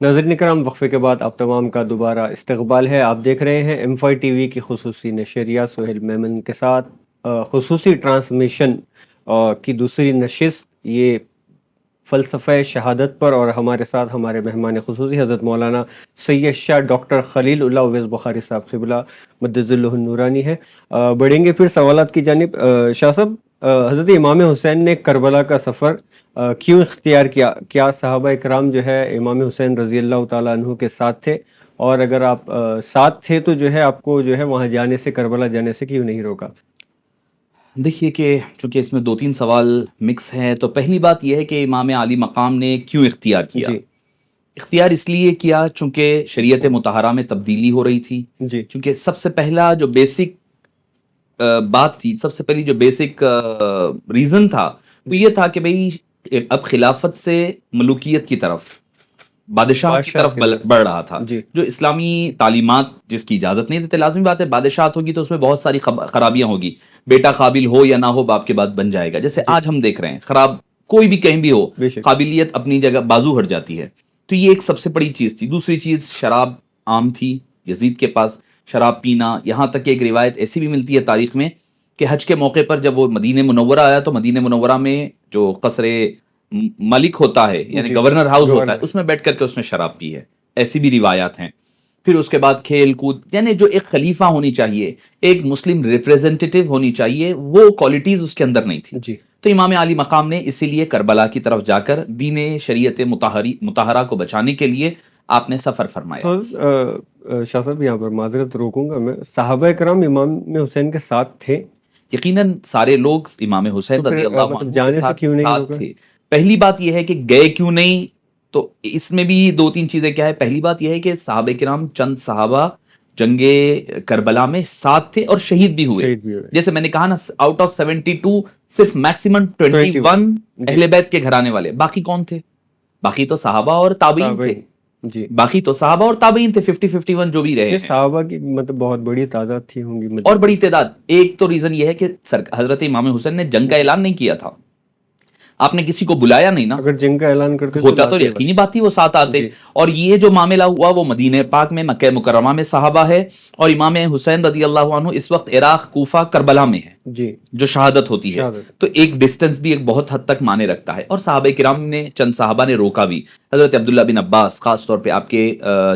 ناظرین کرام وقفے کے بعد آپ تمام کا دوبارہ استقبال ہے. آپ دیکھ رہے ہیں M5 TV کی خصوصی نشریات سہیل میمن کے ساتھ خصوصی ٹرانسمیشن کی دوسری نشست یہ فلسفہ شہادت پر، اور ہمارے ساتھ ہمارے مہمان خصوصی حضرت مولانا سید شاہ ڈاکٹر خلیل اللہ اویس بخاری صاحب قبلہ مدد اللہ النورانی ہے۔ بڑھیں گے پھر سوالات کی جانب۔ شاہ صاحب، حضرت امام حسین نے کربلا کا سفر کیوں اختیار کیا؟ کیا صحابہ اکرام جو ہے امام حسین رضی اللہ تعالیٰ عنہ کے ساتھ تھے؟ اور اگر آپ ساتھ تھے تو جو ہے آپ کو جو ہے وہاں جانے سے، کربلا جانے سے کیوں نہیں روکا؟
دیکھیے کہ چونکہ اس میں 2-3 سوال مکس ہیں، تو پہلی بات یہ ہے کہ امام عالی مقام نے کیوں اختیار کیا؟
جی،
اختیار اس لیے کیا چونکہ شریعت مطہرہ میں تبدیلی ہو رہی تھی۔
جی،
چونکہ سب سے پہلا جو بیسک بات تھی، سب سے پہلی جو بیسک ریزن تھا وہ یہ تھا کہ بھئی اب خلافت سے ملوکیت کی طرف، بادشاہ کی طرف بڑھ رہا تھا،
جی،
جو اسلامی تعلیمات جس کی اجازت نہیں دیتے۔ لازمی بات ہے بادشاہت ہوگی تو اس میں بہت ساری خرابیاں ہوگی، بیٹا قابل ہو یا نہ ہو باپ کے بعد بن جائے گا، جیسے آج ہم دیکھ رہے ہیں خراب کوئی بھی کہیں بھی ہو، قابلیت اپنی جگہ بازو ہٹ جاتی ہے۔ تو یہ ایک سب سے بڑی چیز تھی۔ دوسری چیز، شراب عام تھی یزید کے پاس، شراب پینا، یہاں تک کہ ایک روایت ایسی بھی ملتی ہے تاریخ میں کہ حج کے موقع پر جب وہ مدینہ منورہ آیا تو مدینہ منورہ میں جو قصر ملک ہوتا ہے یعنی گورنر ہاؤس ہوتا ہے، اس میں بیٹھ کر کے اس نے شراب پی ہے، ایسی بھی روایات ہیں۔ پھر اس کے بعد کھیل کود، یعنی جو ایک خلیفہ ہونی چاہیے، ایک مسلم ریپریزنٹیٹیو ہونی چاہیے، وہ کوالٹیز اس کے اندر نہیں تھی۔
جی،
تو امام علی مقام نے اسی لیے کربلا کی طرف جا کر دین شریعت مطہرہ کو بچانے کے لیے آپ نے سفر فرمایا۔
شاہ صاحب یہاں پر معذرت روکوں گا میں، صحابہ کرام امام حسین کے ساتھ تھے؟
یقیناً سارے لوگ امام حسین رضی اللہ عنہ
جانے سے کیوں نہیں
ساتھ
روکا؟
تھے۔ پہلی بات یہ ہے کہ گئے کیوں نہیں، تو اس میں بھی 2-3 چیزیں کیا ہے۔ پہلی بات یہ ہے کہ صحابہ کرام چند صحابہ جنگ کربلا میں ساتھ تھے اور شہید بھی ہوئے۔ جیسے میں نے کہا نا، آؤٹ آف 72 صرف میکسیمم 21 اہل بیت کے گھرانے والے، باقی کون تھے؟ باقی تو صحابہ اور تابعین تھے۔
جی،
باقی تو صحابہ اور تابعین تھے، 50-51 جو بھی رہے ہیں۔
صحابہ کی مطلب بہت بڑی تعداد تھی ہوں گی،
اور بڑی تعداد۔ ایک تو ریزن یہ ہے کہ حضرت امام حسین نے جنگ کا اعلان نہیں کیا تھا، آپ نے کسی کو بلایا نہیں نا،
اگر جنگ کا اعلان کرتے
ہوتا تو یقینی بات تھی وہ ساتھ آتے۔ اور یہ جو معاملہ ہوا وہ مدینہ پاک میں، مکہ مکرمہ میں صحابہ ہے، اور امام حسین رضی اللہ عنہ اس وقت عراق، کوفہ، کربلا میں ہے،
جی، جو
شہادت ہوتی ہے۔ تو ایک ڈسٹنس بھی ایک بہت حد تک معنی رکھتا ہے۔ اور صحابہ کرام نے، چند صحابہ نے روکا بھی۔ حضرت عبداللہ بن عباس، خاص طور پہ آپ کے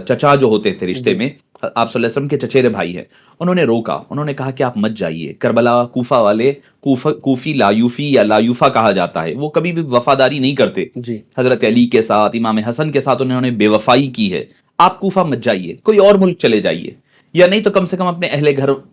چچا جو ہوتے تھے رشتے میں، آپ صلی اللہ علیہ وسلم کے چچیرے بھائی ہیں، انہوں نے روکا، انہوں نے کہا کہ آپ مت جائیے۔ کربلا کوفہ والے، کوفی لایوفی یا لایوفا کہا جاتا ہے، وہ کبھی بھی وفاداری نہیں کرتے۔
جی،
حضرت علی کے ساتھ، امام حسن کے ساتھ انہوں نے بے وفائی کی ہے۔ آپ کوفہ مت جائیے، کوئی اور ملک چلے جائیے، یا نہیں تو کم سے کم اپنے اہل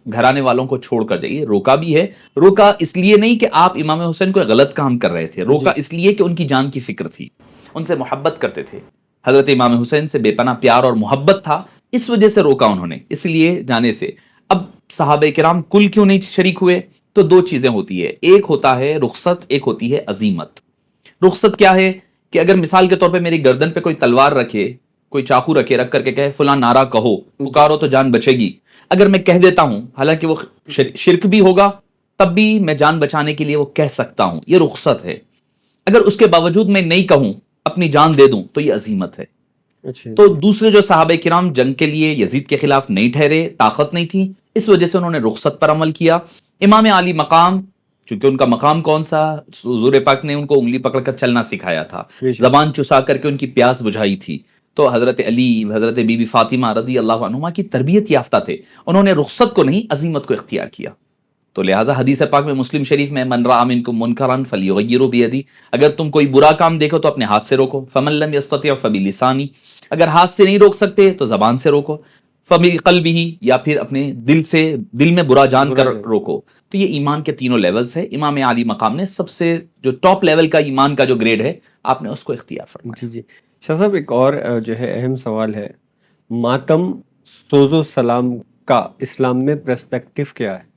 گھرانے والوں کو چھوڑ کر جائیے۔ روکا بھی ہے۔ روکا اس لیے نہیں کہ آپ امام حسین کو غلط کام کر رہے تھے، روکا اس لیے کہ ان کی جان کی فکر تھی، ان سے محبت کرتے تھے، حضرت امام حسین سے بے پناہ پیار اور محبت تھا، اس وجہ سے روکا انہوں نے، اس لیے جانے سے۔ اب صحابہ کرام کل کیوں نہیں شریک ہوئے؟ تو 2 چیزیں ہوتی ہے، ایک ہوتا ہے رخصت، ایک ہوتی ہے عزیمت۔ رخصت کیا ہے کہ اگر مثال کے طور پہ میری گردن پہ کوئی تلوار رکھے، کوئی چاقو رکھے، رکھ کر کے کہے فلاں نعرہ کہو، پکارو تو جان بچے گی، اگر میں کہہ دیتا ہوں، حالانکہ وہ شرک بھی ہوگا، تب بھی میں جان بچانے کے لیے وہ کہہ سکتا ہوں، یہ رخصت ہے۔ اگر اس کے باوجود میں نہیں کہوں، اپنی جان دے دوں، تو یہ عزیمت ہے۔ تو دوسرے جو صحابہ کرام جنگ کے لیے یزید کے خلاف نہیں ٹھہرے، طاقت نہیں تھی، اس وجہ سے انہوں نے رخصت پر عمل کیا۔ امام علی مقام، چونکہ ان کا مقام کون سا، حضور پاک نے ان کو انگلی پکڑ کر چلنا سکھایا تھا، زبان چسا کر کے ان کی پیاس بجھائی تھی، تو حضرت علی، حضرت بی بی فاطمہ رضی اللہ عنہما کی تربیت یافتہ تھے، انہوں نے رخصت کو نہیں عزیمت کو اختیار کیا۔ تو لہٰذا حدیث پاک میں، مسلم شریف میں، من رأى منکم منکرا فلیغیرہ بیدی، اگر تم کوئی برا کام دیکھو تو اپنے ہاتھ سے روکو، فمن لم یستطع فبلسانی، اگر ہاتھ سے نہیں روک سکتے تو زبان سے روکو، فبقلبہ، یا پھر اپنے دل سے، دل میں برا جان کر روکو۔ تو یہ ایمان کے تینوں لیولز ہے۔ امام علی مقام نے سب سے جو ٹاپ لیول کا ایمان کا جو گریڈ ہے، آپ نے اس کو اختیار فرمایا۔
جی، جی شاہ صاحب، ایک اور جو ہے اہم سوال ہے، ماتم، سوز و سلام کا اسلام میں پرسپیکٹو کیا ہے؟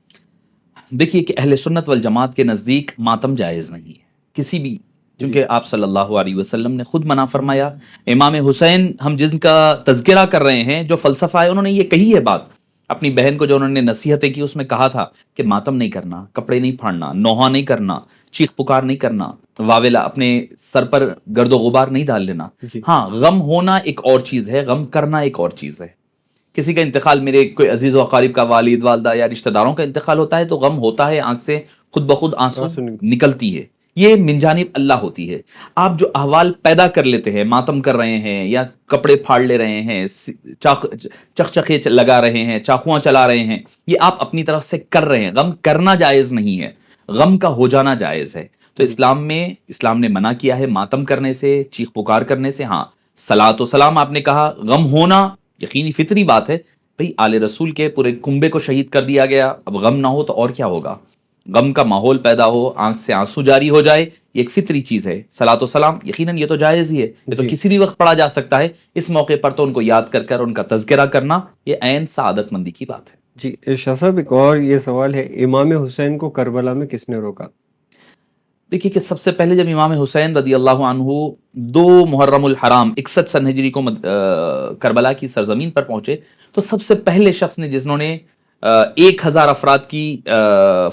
دیکھیے کہ اہل سنت والجماعت کے نزدیک ماتم جائز نہیں ہے کسی بھی، کیونکہ آپ صلی اللہ علیہ وسلم نے خود منع فرمایا۔ امام حسین، ہم جن کا تذکرہ کر رہے ہیں، جو فلسفہ ہے، انہوں نے یہ کہی ہے بات، اپنی بہن کو جو انہوں نے نصیحتیں کی، اس میں کہا تھا کہ ماتم نہیں کرنا، کپڑے نہیں پھاڑنا، نوحہ نہیں کرنا، چیخ پکار نہیں کرنا، واویلا، اپنے سر پر گرد و غبار نہیں ڈال لینا۔ ہاں، غم ہونا ایک اور چیز ہے، غم کرنا ایک اور چیز ہے۔ کسی کا انتقال، میرے کوئی عزیز و اقارب کا، والد والدہ یا رشتہ داروں کا انتقال ہوتا ہے تو غم ہوتا ہے، آنکھ سے خود بخود آنسو نکلتی ہے، یہ من جانب اللہ ہوتی ہے۔ آپ جو احوال پیدا کر لیتے ہیں، ماتم کر رہے ہیں یا کپڑے پھاڑ لے رہے ہیں، چکچکے لگا رہے ہیں، چاقواں چلا رہے ہیں، یہ آپ اپنی طرف سے کر رہے ہیں۔ غم کرنا جائز نہیں ہے، غم کا ہو جانا جائز ہے۔ تو اسلام نے منع کیا ہے ماتم کرنے سے، چیخ پکار کرنے سے۔ ہاں، صلاۃ و سلام آپ نے کہا، غم ہونا یقینی فطری بات ہے بھئی، آل رسول کے پورے کنبے کو شہید کر دیا گیا، اب غم نہ ہو تو اور کیا ہوگا؟ غم کا ماحول پیدا ہو، آنکھ سے آنسو جاری ہو جائے، یہ ایک فطری چیز ہے۔ صلاۃ و سلام یقیناً یہ تو جائز ہی ہے، یہ تو کسی بھی وقت پڑھا جا سکتا ہے۔ اس موقع پر تو ان کو یاد کر کر ان کا تذکرہ کرنا یہ عین سعادت مندی کی بات ہے۔
جی شاہ صاحب، ایک اور یہ سوال ہے، امام حسین کو کربلا میں کس نے روکا؟
دیکھیے کہ سب سے پہلے جب امام حسین رضی اللہ عنہ 2 محرم الحرام 61 سن ہجری کو کربلا کی سرزمین پر پہنچے، تو سب سے پہلے شخص نے جنہوں نے 1000 افراد کی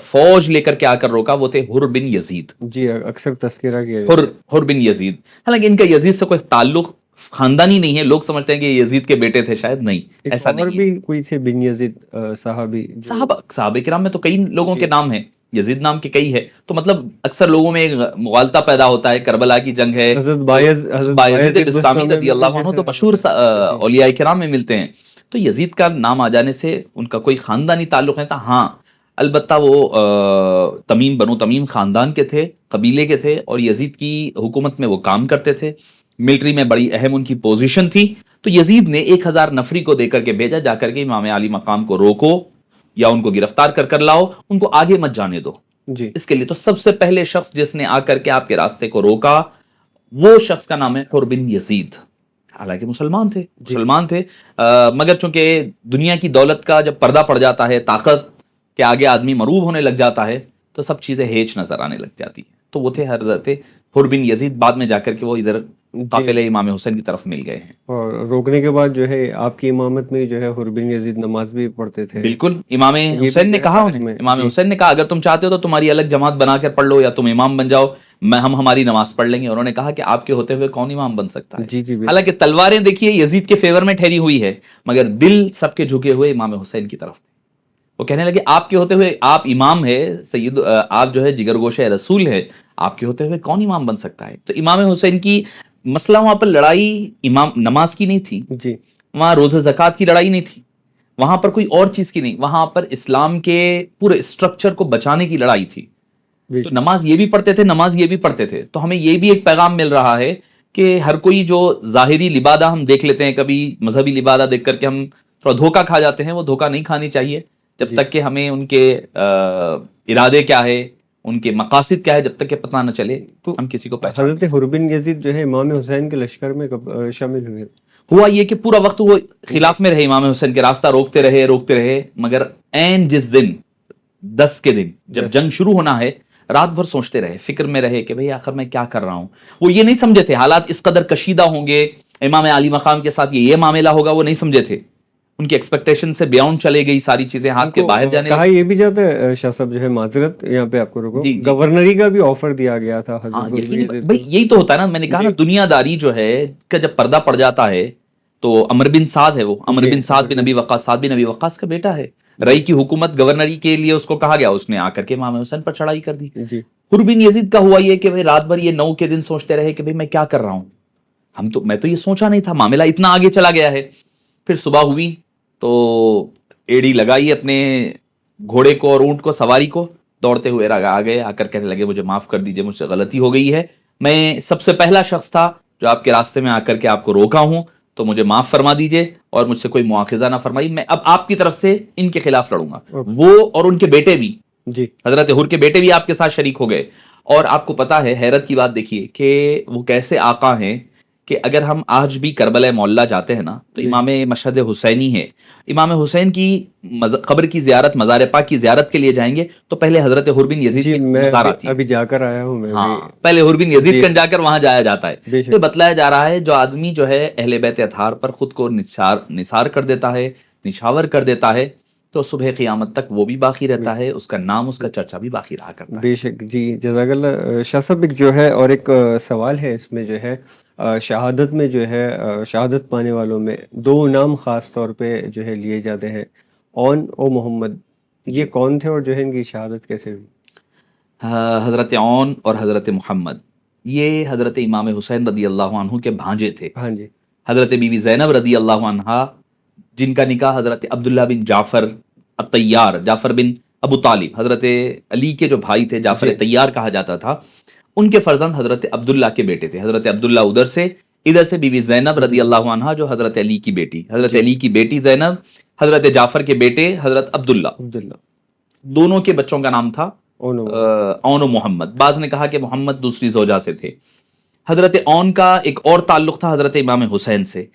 فوج لے کر کے آ کر روکا، وہ تھے حر بن یزید۔
جی اکثر تذکرہ کیا
حر بن یزید، حالانکہ ان کا یزید سے کوئی تعلق خاندانی نہیں ہے، لوگ سمجھتے ہیں کہ یزید کے بیٹے تھے، شاید نہیں، ایسا نہیں ہے۔
اور بھی کوئی تھے بن یزید صحابی؟
صحابہ کرام میں تو کئی لوگوں کے نام ہیں، یزید نام کے کئی ہے، تو مطلب اکثر لوگوں میں ایک مغالطہ پیدا ہوتا ہے۔ کربلا کی جنگ ہے،
حضرت
بایزید بسطامی رضی اللہ عنہ تو مشہور اولیاء کرام میں ملتے ہیں، تو یزید کا نام آ جانے سے ان کا کوئی خاندانی تعلق نہیں تھا۔ ہاں البتہ وہ تمیم، بنو تمیم خاندان کے تھے، قبیلے کے تھے، اور یزید کی حکومت میں وہ کام کرتے تھے، ملٹری میں بڑی اہم ان کی پوزیشن تھی۔ تو یزید نے 1000 نفری کو دے کر کے بھیجا، جا کر کے امام علی مقام کو روکو یا ان کو گرفتار کر کر لاؤ، ان کو آگے مت جانے دو۔
جی
اس کے لیے تو سب سے پہلے شخص جس نے آ کر کے آپ کے راستے کو روکا، وہ شخص کا نام ہے حر بن یزید۔ حالانکہ مسلمان تھے، مگر چونکہ دنیا کی دولت کا جب پردہ پڑ جاتا ہے، طاقت کے آگے آدمی مروب ہونے لگ جاتا ہے، تو سب چیزیں ہیچ نظر آنے لگ جاتی ہیں۔ تو وہ تھے حضرت حر بن یزید، بعد میں جا کر کے وہ ادھر قافلے امام حسین کی طرف مل گئے ہیں۔
اور روکنے کے بعد جو ہے آپ کی امامت میں جو ہے حر بن یزید نماز بھی پڑھتے تھے۔
بالکل، امام حسین نے کہا اگر تم چاہتے ہو تو تمہاری الگ جماعت بنا کر پڑھ لو، یا تم امام بن جاؤ، ہم ہماری نماز پڑھ لیں گے۔ انہوں نے کہا کہ آپ کے ہوتے ہوئے کون امام بن سکتا ہے؟
جی
حالانکہ تلواریں دیکھیے یزید کے فیور میں ٹھہری ہوئی ہے، مگر دل سب کے جھکے ہوئے امام حسین کی طرف تھے۔ وہ کہنے لگے آپ کے ہوتے ہوئے، آپ امام ہے سید، آپ جو ہے جگر گوشہ رسول ہے، آپ کے ہوتے ہوئے کون امام بن سکتا ہے؟ تو امام حسین کی مسئلہ وہاں پر لڑائی امام نماز کی نہیں تھی،
جی
وہاں روزہ زکوٰۃ کی لڑائی نہیں تھی، وہاں پر کوئی اور چیز کی نہیں، وہاں پر اسلام کے پورے اسٹرکچر کو بچانے کی لڑائی تھی۔ تو نماز یہ بھی پڑھتے تھے، نماز یہ بھی پڑھتے تھے۔ تو ہمیں یہ بھی ایک پیغام مل رہا ہے کہ ہر کوئی جو ظاہری لبادہ ہم دیکھ لیتے ہیں، کبھی مذہبی لبادہ دیکھ کر کے ہم تھوڑا دھوکہ کھا جاتے ہیں، وہ دھوکہ نہیں کھانی چاہیے، جب تک کہ ہمیں ان کے ارادے کیا ہے، ان کے مقاصد کیا ہے، جب تک کہ پتہ نہ چلے تو ہم کسی کو پہچان۔
حضرت حر بن یزید جو ہے امام حسین کے لشکر میں کب شامل ہوئے؟
ہوا یہ کہ پورا وقت وہ خلاف میں رہے، امام حسین کے راستہ روکتے رہے، مگر عین جس دن 10 کے دن جب جنگ شروع ہونا ہے، رات بھر سوچتے رہے، فکر میں رہے کہ بھئی آخر میں کیا کر رہا ہوں۔ وہ یہ نہیں سمجھے تھے حالات اس قدر کشیدہ ہوں گے، امام علی مقام کے ساتھ یہ معاملہ ہوگا، وہ نہیں سمجھے تھے۔ ان کی ایکسپیکٹیشن سے بیاؤنڈ چلے گئی، ساری چیزیں ہاتھ کے باہر جانے
کہا یہ بھی جاتا ہے شاہ صاحب جو ہے، معذرت یہاں پہ آپ کو روکو، گورنری کا بھی آفر دیا گیا تھا حضرت۔
بھئی یہی تو ہوتا ہے نا، میں نے کہا نا، دنیا داری جو ہے کا جب پردہ پڑ جاتا ہے تو عمر بن سعد ہے، وہ عمر بن سعد بن نبی وقاص، سعد بن نبی وقاص کا بیٹا ہے۔ رئی کی حکومت گورنری کے لیے اس کو کہا گیا، اس نے آ کر کے امام حسین پر چڑھائی کر دی۔ حر بن یزید کا ہوا یہ کہ بھئی رات بھر یہ 9 کے دن سوچتے رہے کہ بھئی میں کیا کر رہا ہوں، میں تو یہ سوچا نہیں تھا، معاملہ اتنا آگے چلا گیا ہے۔ پھر صبح ہوئی تو ایڑی لگائی اپنے گھوڑے کو اور اونٹ کو، سواری کو، دوڑتے ہوئے آ گئے، آ کر کہنے لگے مجھے معاف کر دیجئے، مجھ سے غلطی ہو گئی ہے، میں سب سے پہلا شخص تھا جو آپ کے راستے میں آ کر کے آپ کو روکا ہوں، تو مجھے معاف فرما دیجئے اور مجھ سے کوئی مواخذہ نہ فرمائی، میں اب آپ کی طرف سے ان کے خلاف لڑوں گا۔ وہ اور ان کے بیٹے بھی، حضرت حر کے بیٹے بھی آپ کے ساتھ شریک ہو گئے۔ اور آپ کو پتا ہے، حیرت کی بات دیکھیے کہ وہ کیسے آقا ہیں کہ اگر ہم آج بھی کربلا معلّہ جاتے ہیں نا، تو امام مشہد حسینی ہے، امام حسین کی قبر کی زیارت، مزار پاک کی زیارت کے لیے جائیں گے تو پہلے حضرت حر بن یزید کی مزار آتی ہے۔
ابھی جا کر آیا ہوں میں،
ہاں، پہلے حر بن یزید کا جا کر وہاں جایا جاتا ہے۔ تو بتلایا جا رہا ہے جو آدمی جو ہے اہل بیت اطہار پر خود کو نثار کر دیتا ہے، نچھاور کر دیتا ہے، تو صبح قیامت تک وہ بھی باقی رہتا ہے، اس کا نام، اس کا چرچا بھی باقی رہا کرتا ہے۔
بے شک جی، جزاک اللہ شاہ صاحب۔ ایک جو ہے اور ایک سوال ہے اس میں جو ہے، شہادت میں جو ہے، شہادت پانے والوں میں 2 نام خاص طور پہ جو ہے لیے جاتے ہیں، اون او محمد، یہ کون تھے اور جو ہے ان کی شہادت کیسے ہوئی؟
حضرت عون اور حضرت محمد یہ حضرت امام حسین رضی اللہ عنہ کے بھانجے تھے.
ہاں جی.
حضرت بی بی زینب رضی اللہ عنہا جن کا نکاح حضرت عبداللہ بن جعفر الطیار، جعفر بن ابو طالب، حضرت علی کے جو بھائی تھے، جعفر طیار کہا جاتا تھا، ان کے فرزند حضرت عبداللہ کے بیٹے تھے. حضرت عبداللہ ادھر سے، ادھر سے بی بی زینب رضی اللہ عنہا جو حضرت علی کی بیٹی، حضرت علی کی بیٹی زینب، حضرت جعفر کے بیٹے حضرت عبداللہ، دونوں کے بچوں کا نام تھا اون و محمد. بعض نے کہا کہ محمد دوسری زوجہ سے تھے. حضرت اون کا ایک اور تعلق تھا حضرت امام حسین سے.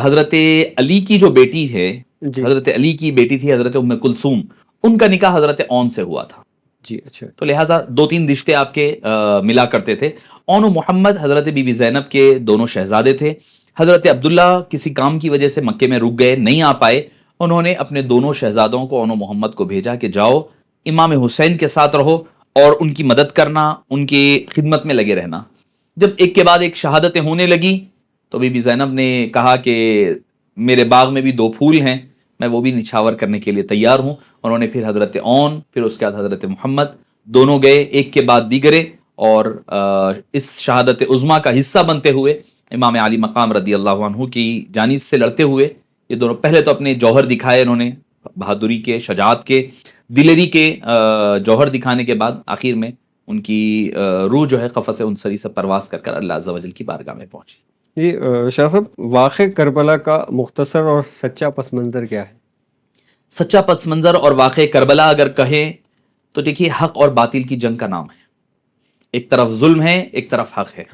حضرت علی کی جو بیٹی ہے، حضرت علی کی بیٹی تھی حضرت ام کلثوم، ان کا نکاح حضرت اون سے ہوا تھا.
جی اچھا. تو
لہٰذا 2-3 رشتے آپ کے ملا کرتے تھے. اون و محمد حضرت بی بی زینب کے دونوں شہزادے تھے. حضرت عبداللہ کسی کام کی وجہ سے مکے میں رک گئے، نہیں آ پائے. انہوں نے اپنے دونوں شہزادوں کو اون و محمد کو بھیجا کہ جاؤ امام حسین کے ساتھ رہو اور ان کی مدد کرنا، ان کی خدمت میں لگے رہنا. جب ایک کے بعد ایک شہادتیں ہونے لگی تو بی بی زینب نے کہا کہ میرے باغ میں بھی 2 پھول ہیں، میں وہ بھی نچھاور کرنے کے لیے تیار ہوں. انہوں نے پھر حضرت اون، پھر اس کے بعد حضرت محمد، دونوں گئے ایک کے بعد دیگرے، اور اس شہادت عظمیٰ کا حصہ بنتے ہوئے امام علی مقام رضی اللہ عنہ کی جانب سے لڑتے ہوئے یہ دونوں پہلے تو اپنے جوہر دکھائے، انہوں نے بہادری کے، شجاعت کے، دلیری کے جوہر دکھانے کے بعد آخر میں ان کی روح جو ہے قفس انصری سے پرواز کر کر اللہ عز و جل کی بارگاہ میں پہنچی.
جی شاہ صاحب، واقع کربلا کا مختصر اور سچا پس منظر کیا ہے؟
سچا پس منظر اور واقع کربلا اگر کہیں تو دیکھیے حق اور باطل کی جنگ کا نام ہے. ایک طرف ظلم ہے، ایک طرف حق ہے.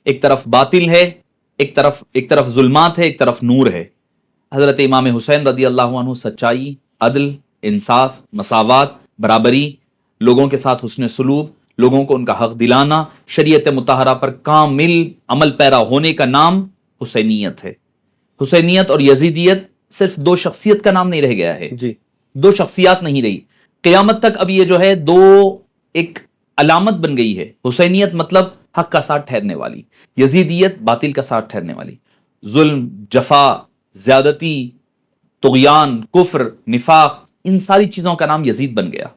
ایک طرف باطل ہے، ایک طرف ظلمات ہے، ایک طرف نور ہے. حضرت امام حسین رضی اللہ عنہ سچائی، عدل، انصاف، مساوات، برابری، لوگوں کے ساتھ حسن سلوک، لوگوں کو ان کا حق دلانا، شریعت مطہرہ پر کامل عمل پیرا ہونے کا نام حسینیت ہے. حسینیت اور یزیدیت صرف 2 شخصیت کا نام نہیں رہ گیا ہے، 2 شخصیات نہیں رہی. قیامت تک اب یہ جو ہے 2 ایک علامت بن گئی ہے. حسینیت مطلب حق کا ساتھ ٹھہرنے والی، یزیدیت باطل کا ساتھ ٹھہرنے والی. ظلم، جفا، زیادتی، طغیان، کفر، نفاق، ان ساری چیزوں کا نام یزید بن گیا.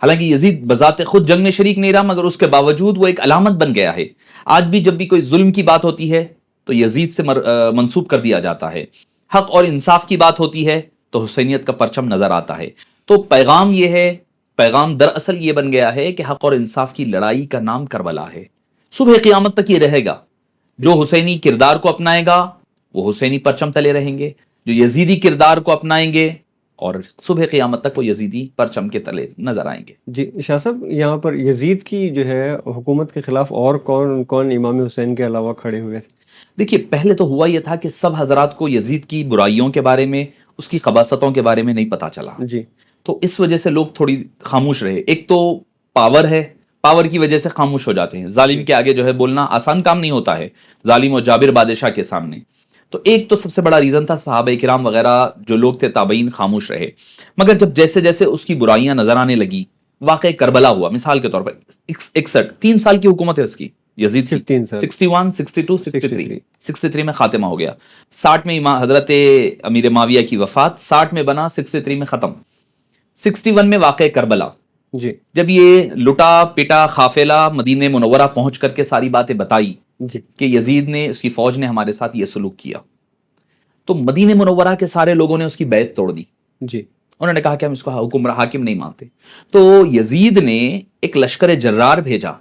حالانکہ یزید بذات خود جنگ میں شریک نہیں رہا، مگر اس کے باوجود وہ ایک علامت بن گیا ہے. آج بھی جب بھی کوئی ظلم کی بات ہوتی ہے تو یزید سے منسوب کر دیا جاتا ہے. حق اور انصاف کی بات ہوتی ہے تو حسینیت کا پرچم نظر آتا ہے. تو پیغام یہ ہے، پیغام دراصل یہ بن گیا ہے کہ حق اور انصاف کی لڑائی کا نام کربلا ہے. صبح قیامت تک یہ رہے گا. جو حسینی کردار کو اپنائے گا وہ حسینی پرچم تلے رہیں گے، جو یزیدی کردار کو اپنائیں گے اور صبح قیامت تک وہ یزیدی پرچم کے تلے نظر آئیں گے.
جی شاہ صاحب، یہاں پر یزید کی جو ہے حکومت کے خلاف اور کون کون امام حسین کے علاوہ کھڑے ہوئے تھے؟
دیکھیے پہلے تو ہوا یہ تھا کہ سب حضرات کو یزید کی برائیوں کے بارے میں، اس کی خباثتوں کے بارے میں نہیں پتا چلا.
جی.
تو اس وجہ سے لوگ تھوڑی خاموش رہے. ایک تو پاور ہے، پاور کی وجہ سے خاموش ہو جاتے ہیں. ظالم کے آگے جو ہے بولنا آسان کام نہیں ہوتا ہے، ظالم و جابر بادشاہ کے سامنے. تو ایک تو سب سے بڑا ریزن تھا صحابہ کرام وغیرہ جو لوگ تھے تابعین خاموش رہے. مگر جب جیسے جیسے اس کی برائیاں نظر آنے لگی، واقع کربلا ہوا. مثال کے طور پر 61 سال کی حکومت ہے اس کی، یزید کی 61 62 63 میں خاتمہ ہو گیا. 60 میں حضرت امیر معاویہ کی وفات، 60 میں بنا، 63 میں ختم. 61 میں واقع کربلا.
جی.
جب یہ لٹا پٹا قافلہ مدینہ منورہ پہنچ کر کے ساری باتیں بتائی کہ یزید نے، اس کی فوج نے ہمارے ساتھ یہ سلوک کیا، تو مدینہ منورہ کے سارے لوگوں نے اس کی بیعت توڑ دی.
جی.
انہوں نے کہا کہ ہم اس کو حاکم نہیں مانتے. تو یزید نے ایک لشکر جرار بھیجا،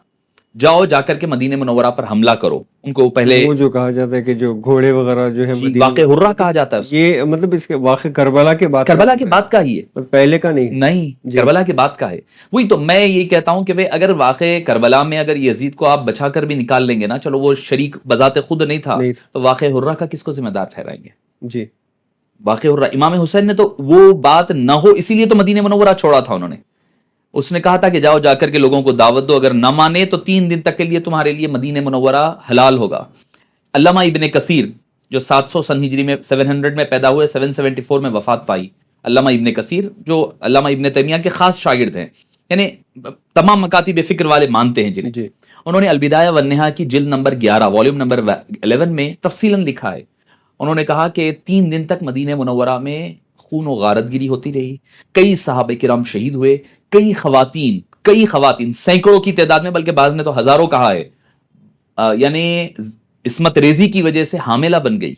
جاؤ جا کر کے مدینہ منورہ پر حملہ کرو. ان کو پہلے
وہ جو کہا جاتا ہے کہ جو گھوڑے وغیرہ جو ہے
واقع حرہ کہا جاتا ہے،
یہ مطلب اس کے واقع کربلا کے بعد
کا ہی ہے،
پہلے کا نہیں.
کربلا کے بعد کا ہے. وہی تو میں یہ کہتا ہوں کہ بھئی اگر واقع کربلا میں اگر یزید کو آپ بچا کر بھی نکال لیں گے نا، چلو وہ شریک بذات خود نہیں تھا، تو واقع حرہ کا کس کو ذمہ دار ٹھہرائیں گے؟
جی.
واقع حرہ امام حسین نے تو وہ بات نہ ہو اسی لیے تو مدینہ منورہ چھوڑا تھا. انہوں نے، اس نے کہا تھا کہ جاؤ جا کر کے لوگوں کو دعوت دو، اگر نہ مانے تو 3 دن تک کے لیے تمہارے لیے مدینہ منورہ حلال ہوگا. علامہ ابن کثیر جو 700 سن ہجری میں 700 میں پیدا ہوئے، 774 میں وفات پائی. علامہ ابن کثیر جو علامہ ابن تیمیہ کے خاص شاگرد ہیں، یعنی تمام مکاتب فکر والے مانتے ہیں جنہیں. انہوں نے البدایہ والنہایہ کی جلد نمبر 11 والیوم نمبر 11 میں تفصیلاً لکھا ہے. انہوں نے کہا کہ 3 دن تک مدینہ منورہ میں خون و غارت گیری ہوتی رہی، کئی صحابہ کرام شہید ہوئے، کئی خواتین، کئی خواتین سینکڑوں کی تعداد میں، بلکہ بعض نے تو ہزاروں کہا ہے، یعنی عصمت ریزی کی وجہ سے حاملہ بن گئی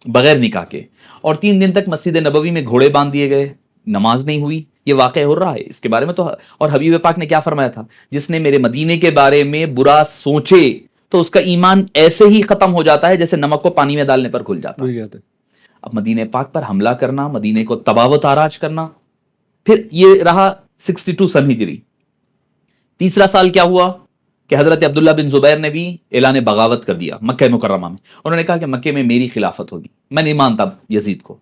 بغیر نکاح کے، اور 3 دن تک مسجد نبوی میں گھوڑے باندھ دیے گئے، نماز نہیں ہوئی. یہ واقع ہو رہا ہے اس کے بارے میں تو. اور حبیب پاک نے کیا فرمایا تھا؟ جس نے میرے مدینے کے بارے میں برا سوچے تو اس کا ایمان ایسے ہی ختم ہو جاتا ہے جیسے نمک کو پانی میں ڈالنے پر گھل جاتا ہے. اب مدینے پاک پر حملہ کرنا، مدینے کو تباہ و تاراج کرنا. پھر یہ رہا 62 سن ہجری. تیسرا سال کیا ہوا کہ حضرت عبداللہ بن زبیر نے بھی اعلان بغاوت کر دیا مکہ مکرمہ میں. انہوں نے کہا کہ مکے میں میری خلافت ہوگی، میں نہیں مانتا یزید کو.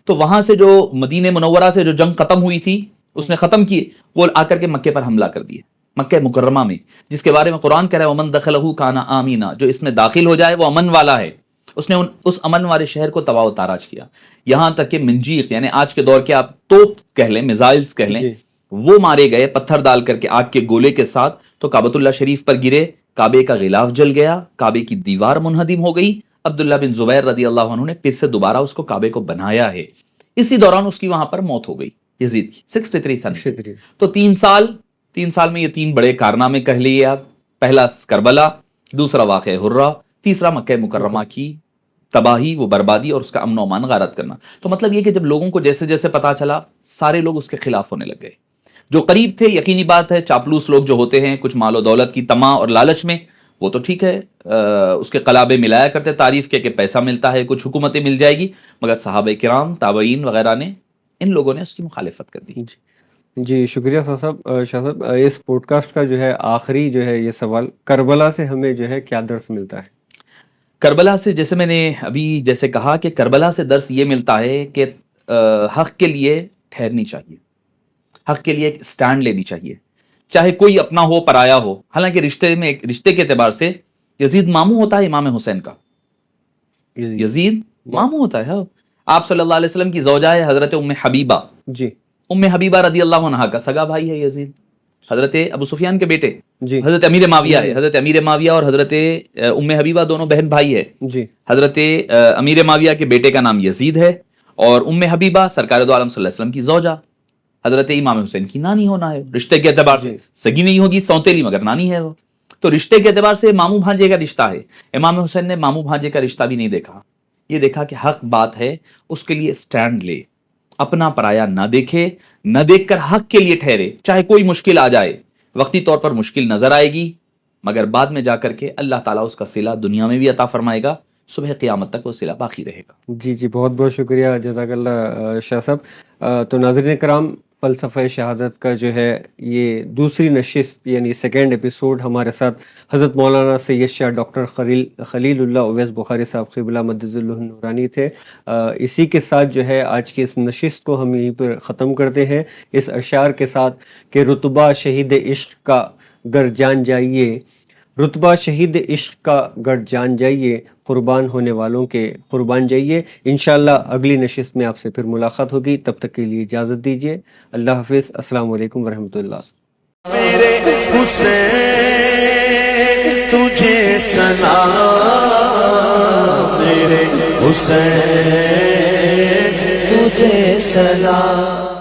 تو وہاں سے جو مدینہ منورہ سے جو جنگ ختم ہوئی تھی اس نے ختم کی، وہ آ کر کے مکے پر حملہ کر دیا، مکہ مکرمہ میں، جس کے بارے میں قرآن کہہ رہا ہے ومن دخلہ کان آمینا، جو اس میں داخل ہو جائے وہ امن والا ہے. اس نے اس امن والے شہر کو تباہ و تاراج کیا. یہاں تک کہ منجیق، یعنی آج کے دور کے آپ توپ کہہ لیں، میزائلز کہہ لیں، وہ مارے گئے پتھر ڈال کر کے آگ کے گولے کے ساتھ. تو کعبۃ اللہ شریف پر گرے، کعبے کا غلاف جل گیا، کعبے کی دیوار منہدم ہو گئی. عبداللہ بن زبیر رضی اللہ عنہ نے پھر سے دوبارہ اس کو کعبے کو بنایا ہے. اسی دوران اس کی وہاں پر موت ہو گئی یزید کی، 63 سن. تو 3 سال میں یہ 3 بڑے کارنامے کہہ لیے آپ. پہلا کربلا، دوسرا واقعہ حرہ، تیسرا مکہ مکرمہ کی تباہی، وہ بربادی اور اس کا امن و امان غارت کرنا. تو مطلب یہ کہ جب لوگوں کو جیسے جیسے پتا چلا، سارے لوگ اس کے خلاف ہونے لگ گئے. جو قریب تھے، یقینی بات ہے چاپلوس لوگ جو ہوتے ہیں کچھ مال و دولت کی طمع اور لالچ میں، وہ تو ٹھیک ہے، اس کے قلابے ملایا کرتے تعریف کے کہ پیسہ ملتا ہے، کچھ حکومتیں مل جائے گی. مگر صحابہ کرام، تابعین وغیرہ نے، ان لوگوں نے اس کی مخالفت کر دی.
جی شکریہ شاہ صاحب. اس پوڈ کاسٹ کا جو ہے آخری جو ہے یہ سوال، کربلا سے ہمیں جو ہے کیا درس ملتا ہے؟
کربلا سے جیسے میں نے ابھی جیسے کہا کہ کربلا سے درس یہ ملتا ہے کہ حق کے لیے ٹھہرنی چاہیے، حق کے لیے ایک سٹینڈ لینی چاہیے، چاہے کوئی اپنا ہو پرایا ہو. حالانکہ رشتے کے اعتبار سے یزید ماموں ہوتا ہے امام حسین کا، یزید ماموں ہوتا ہے. آپ صلی اللہ علیہ وسلم کی زوجہ ہے حضرت ام حبیبہ. جی، ام حبیبہ رضی اللہ عنہا کا سگا بھائی ہے یزید، حضرت ابو سفیان کے بیٹے. جی، حضرت امیر معاویہ ہے. حضرت امیر معاویہ اور حضرت ام حبیبہ دونوں بہن بھائی ہے. جی، حضرت امیر معاویہ کے بیٹے کا نام یزید ہے، اور ام حبیبہ سرکار دو عالم صلی اللہ علیہ وسلم کی زوجہ، حضرت امام حسین کی نانی ہونا ہے. رشتے کے اعتبار سے سگی نہیں ہوگی، سوتیلی، مگر نانی ہے وہ. تو رشتے کے اعتبار سے ماموں بھانجے کا رشتہ ہے. امام حسین نے ماموں بھانجے کا رشتہ بھی نہیں دیکھا، یہ دیکھا کہ حق بات ہے، اس کے لیے سٹینڈ لے، اپنا پرایا نہ دیکھے، نہ دیکھ کر حق کے لیے ٹھہرے. چاہے کوئی مشکل آ جائے، وقتی طور پر مشکل نظر آئے گی، مگر بعد میں جا کر کے اللہ تعالیٰ اس کا صلہ دنیا میں بھی عطا فرمائے گا، صبح قیامت تک وہ صلہ باقی رہے گا. جی
جی، بہت بہت شکریہ، جزاک اللہ شاہ صاحب. تو ناظرین کرام، فلسفہ شہادت کا جو ہے یہ دوسری نشست یعنی سیکنڈ ایپیسوڈ، ہمارے ساتھ حضرت مولانا سید شاہ ڈاکٹر خلیل اللہ اویس بخاری صاحب قبلہ مدظ اللہ نورانی تھے. اسی کے ساتھ جو ہے آج کی اس نشست کو ہم یہیں پر ختم کرتے ہیں اس اشعار کے ساتھ کہ رتبہ شہید عشق کا گر جان جائیے، رتبہ شہید عشق کا گر جان جائیے، قربان ہونے والوں کے قربان جائیے. انشاءاللہ اگلی نشست میں آپ سے پھر ملاقات ہوگی، تب تک کے لیے اجازت دیجیے. اللہ حافظ. السلام علیکم ورحمۃ اللہ.
میرے حسین تجھے سلام، میرے حسین تجھے سلام.